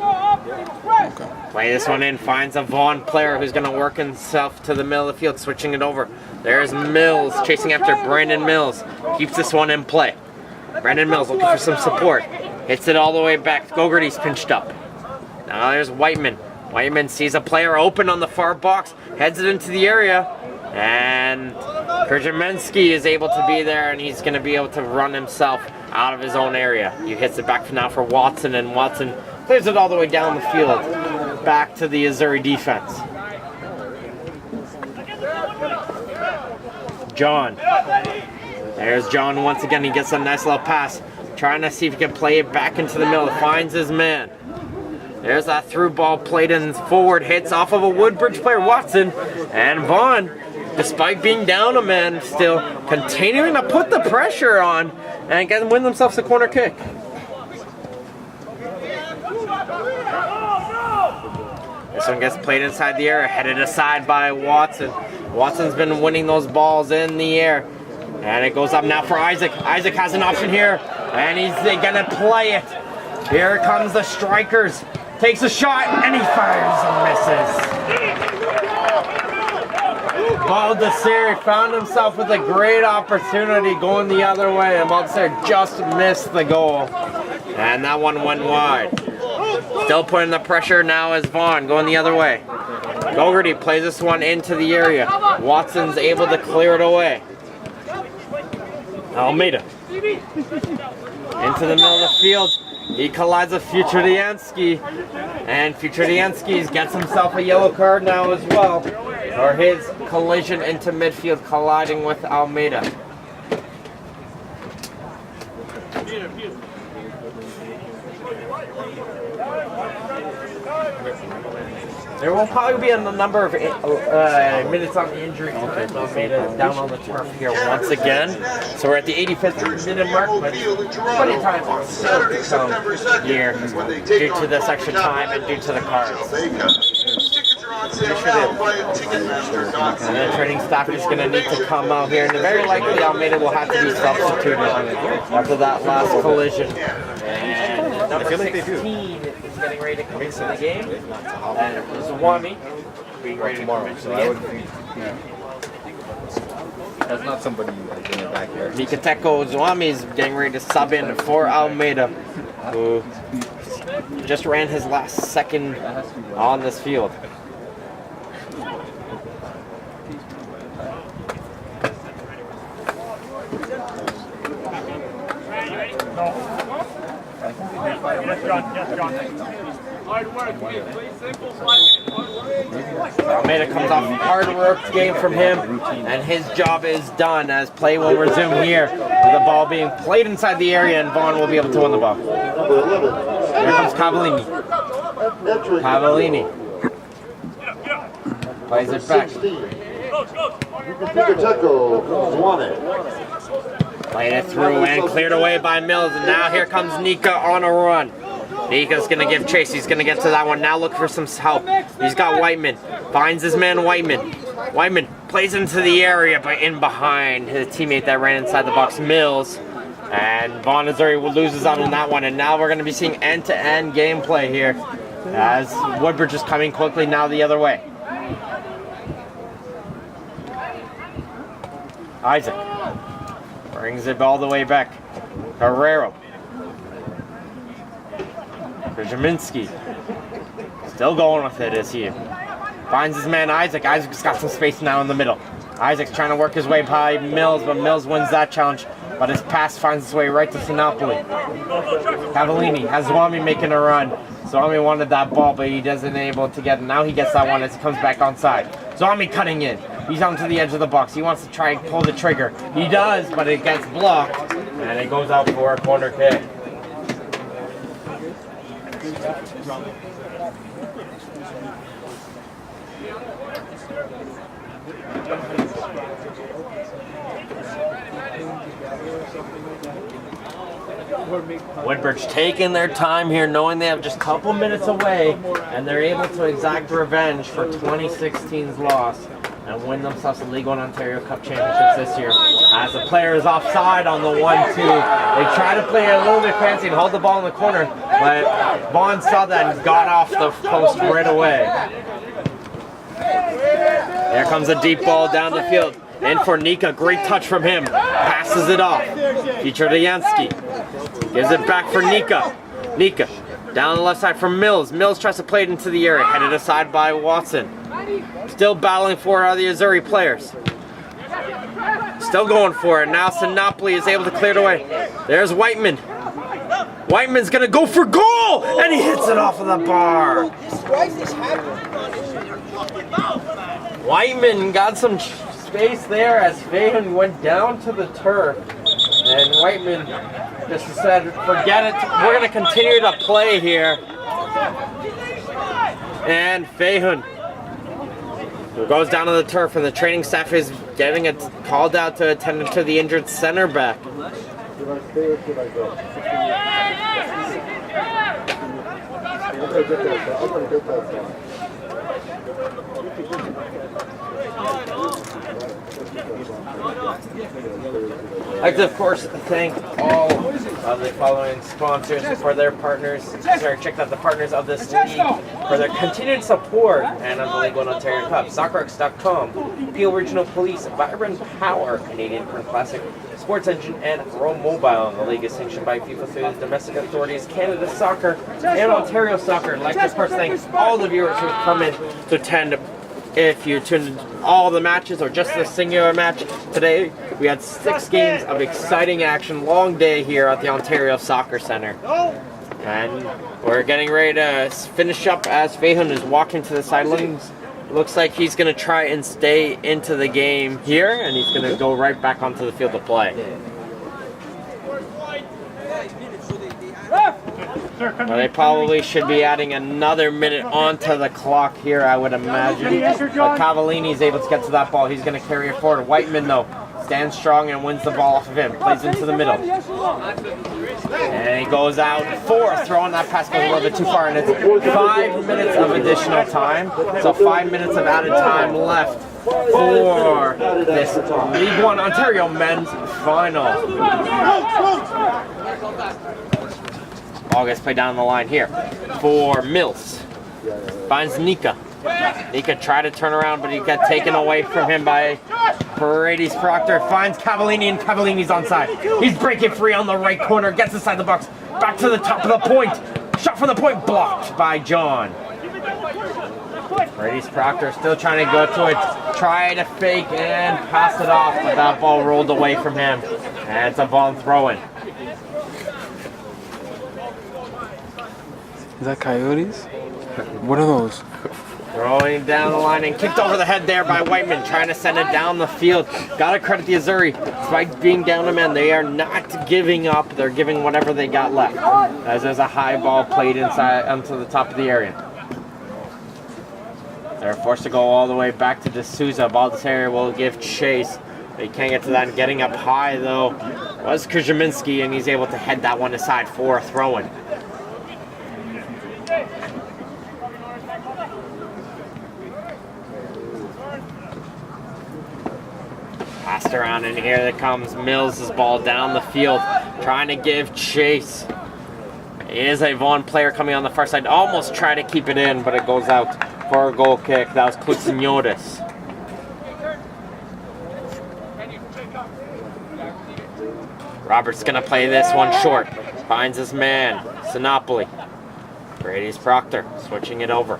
Okay. Play this one in, finds a Vaughan player who's going to work himself to the middle of the field, switching it over. There's Mills chasing after Brandon Mills. Keeps this one in play. Brandon Mills looking for some support. Hits it all the way back. Gogarty's pinched up. Now there's Whiteman. Whiteman sees a player open on the far box, heads it into the area, and Krzyzemski is able to be there, and he's going to be able to run himself out of his own area. He hits it back now for Watson, and Watson clears it all the way down the field, back to the Azzurri defense. John. There's John once again. He gets a nice little pass, trying to see if he can play it back into the middle. Finds his man. There's that through ball played in forward, hits off of a Woodbridge player, Watson, and Vaughan, despite being down a man, still continuing to put the pressure on and get win themselves a corner kick. This one gets played inside the air, headed aside by Watson. Watson's been winning those balls in the air. And it goes up now for Isaac. Isaac has an option here, and he's gonna play it. Here comes the strikers. Takes a shot, and he fires and misses. Baldessari found himself with a great opportunity going the other way, and Baldessari just missed the goal. And that one went wide. Still putting the pressure now as Vaughan going the other way. Gogarty plays this one into the area. Watson's able to clear it away. Almeida. Into the middle of the field. He collides with Futradiansky. And Futradiansky gets himself a yellow card now as well. For his collision into midfield, colliding with Almeida. There will probably be a number of minutes on the injury time. Almeida down on the turf here once again. So we're at the 85th minute mark, but plenty of time for still to come here due to this extra time and due to the cards. And the training staff is going to need to come out here, and very likely Almeida will have to be substituted after that last collision. And number 16 is getting ready to come into the game. And Zawami being ready to come into the game. That's not somebody like in the backyard. Mikateko Zawami is getting ready to sub in for Almeida, who just ran his last second on this field. Almeida comes off a hard work game from him, and his job is done as play will resume here with the ball being played inside the area, and Vaughan will be able to win the ball. Here comes Cavallini. Cavallini plays it back. Played it through and cleared away by Mills, and now here comes Nika on a run. Nika's going to give chase. He's going to get to that one. Now look for some help. He's got Whiteman. Finds his man Whiteman. Whiteman plays into the area, but in behind his teammate that ran inside the box, Mills. And Vaughan Azzurri loses out on that one. And now we're going to be seeing end-to-end gameplay here as Woodbridge is coming quickly now the other way. Isaac brings it all the way back. Guerrero. Brzezinski still going with it as he finds his man Isaac. Isaac's got some space now in the middle. Isaac's trying to work his way by Mills, but Mills wins that challenge. But his pass finds its way right to Sinopoli. Cavallini has Zawami making a run. Zawami wanted that ball, but he doesn't able to get it. Now he gets that one as he comes back onside. Zawami cutting in. He's onto the edge of the box. He wants to try and pull the trigger. He does, but it gets blocked, and it goes out for a corner kick. Woodbridge taking their time here, knowing they have just a couple minutes away, and they're able to exact revenge for 2016's loss and win themselves the League One Ontario Cup Championships this year. As the player is offside on the 1-2, they try to play a little bit fancy and hold the ball in the corner, but Vaughan saw that and got off the post right away. There comes a deep ball down the field. In for Nika, great touch from him. Passes it off. Feature-Yansky gives it back for Nika. Nika down the left side from Mills. Mills tries to play it into the area, headed aside by Watson. Still battling for the Azzurri players. Still going for it. Now Sinopoli is able to clear it away. There's Whiteman. Whiteman's gonna go for goal! And he hits it off of the bar. Whiteman got some space there as Vaughan went down to the turf. And Whiteman just said, forget it, we're gonna continue to play here. And Vaughan goes down to the turf, and the training staff is getting it called out to attend to the injured center back. I'd like to, of course, thank all of the following sponsors for their partners. Sorry, check out the partners of this league for their continued support and of the League One Ontario Cup. SoccerX.com, Peel Regional Police, Vibrant Power, Canadian Print Classic, Sports Engine, and Row Mobile. The league is sanctioned by FIFA through the domestic authorities, Canada Soccer, and Ontario Soccer. I'd like to, of course, thank all the viewers who have come in to attend. If you tuned in all the matches or just the singular match today, we had 6 games of exciting action. Long day here at the Ontario Soccer Centre. And we're getting ready to finish up as Vaughan is walking to the sidelines. Looks like he's going to try and stay into the game here, and he's going to go right back onto the field to play. Sir, come Well, they probably should be adding another minute onto the clock here, I would imagine. But Cavallini's able to get to that ball. He's going to carry it forward. Whiteman, though, stands strong and wins the ball off of him. Plays into the middle. And he goes out 4. Throwing that pass goes a little bit too far. And it's 5 minutes of additional time. So 5 minutes of added time left for this League One Ontario men's final. Ball gets played down the line here for Mills. Finds Nika. Nika tried to turn around, but he got taken away from him by Paredes Proctor. Finds Cavallini, and Cavallini's onside. He's breaking free on the right corner, gets inside the box, back to the top of the point. Shot from the point, blocked by John. Paredes Proctor still trying to go to it, try to fake and pass it off, but that ball rolled away from him. And it's a Vaughan throw-in. Is that Coyotes? What are those? Throwing down the line and kicked over the head there by Whiteman, trying to send it down the field. Gotta credit the Azzurri. Despite being down a man, they are not giving up. They're giving whatever they got left. As there's a high ball played inside onto the top of the area. They're forced to go all the way back to D'Souza. Ball this area will give chase. They can't get to that. And getting up high though was Kuzminski, and he's able to head that one aside for a throw-in. Passed around, and here it comes Mills' ball down the field, trying to give chase. He is a Vaughan player coming on the far side. Almost try to keep it in, but it goes out for a goal kick. That was Kutsiniotis. Robert's gonna play this one short. Finds his man, Sinopoli. Brady's Proctor, switching it over.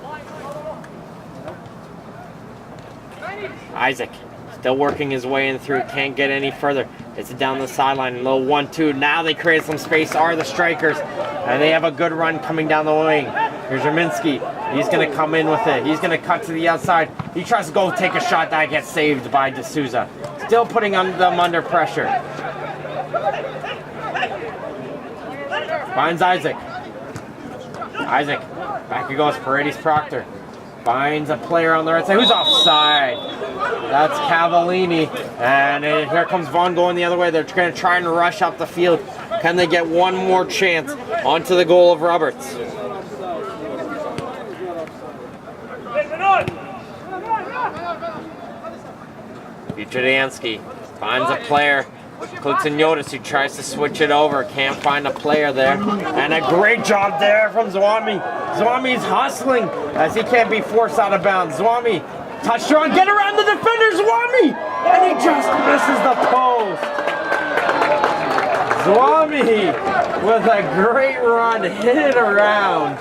Isaac. Still working his way in through, can't get any further. It's down the sideline, low 1-2. Now they create some space, are the strikers, and they have a good run coming down the wing. Here's Raminski. He's going to come in with it. He's going to cut to the outside. He tries to go take a shot that gets saved by D'Souza. Still putting them under pressure. Finds Isaac. Isaac. Back he goes, Paredes Proctor. Finds a player on the right side. Who's offside? That's Cavallini. And here comes Vaughan going the other way. They're going to try and rush up the field. Can they get one more chance onto the goal of Roberts? Buchadansky finds a player. Kutsiniotis, who tries to switch it over, can't find a player there. And a great job there from Zwami. Zwami's hustling as he can't be forced out of bounds. Zwami, touched around, get around the defender, Zwami! And he just misses the post. Zwami with a great run, hit it around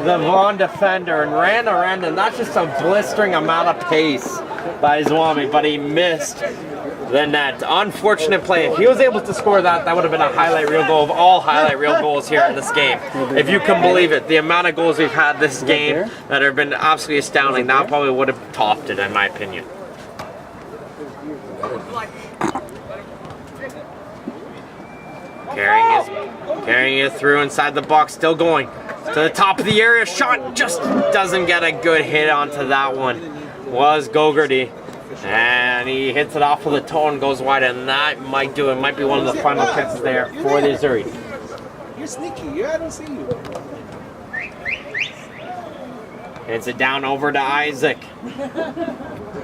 the Vaughan defender and ran around, and that's just a blistering amount of pace by Zwami, but he missed the net. Unfortunate play. If he was able to score that, that would have been a highlight reel goal of all highlight reel goals here in this game. If you can believe it, the amount of goals we've had this game that have been absolutely astounding, that probably would have topped it in my opinion. Carrying it through inside the box, still going to the top of the area. Shot just doesn't get a good hit onto that one. Was Gogarty. And he hits it off with a toe and goes wide, and that might do it. Might be one of the final kicks there for the Azzurri. You're sneaky. I don't see you. Hits it down over to Isaac.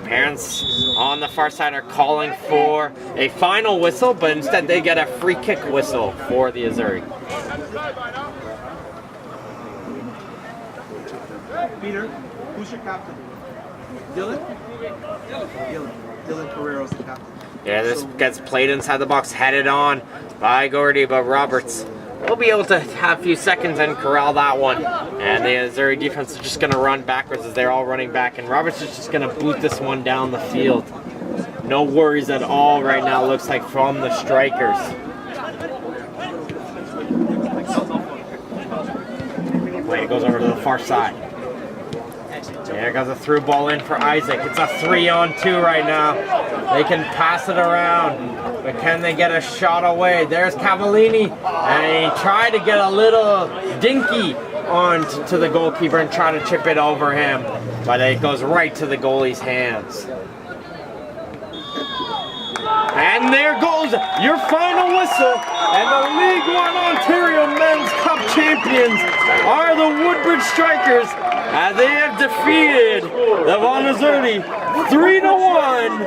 Parents on the far side are calling for a final whistle, but instead they get a free kick whistle for the Azzurri. Peter, who's your captain? Dylan? Dylan Carrero's the captain. Yeah, this gets played inside the box, headed on by Gordy, but Roberts will be able to have a few seconds and corral that one. And the Azzurri defense is just going to run backwards as they're all running back, and Roberts is just going to boot this one down the field. No worries at all right now, looks like, from the strikers. Wait, it goes over to the far side. There goes a through ball in for Isaac. It's a 3-on-2 right now. They can pass it around, but can they get a shot away? There's Cavallini, and he tried to get a little dinky on to the goalkeeper and try to chip it over him, but it goes right to the goalie's hands. And there goes your final whistle, and the League One Ontario Men's Cup champions are the Woodbridge Strikers, as they have defeated the Vaughan Azzurri 3-1.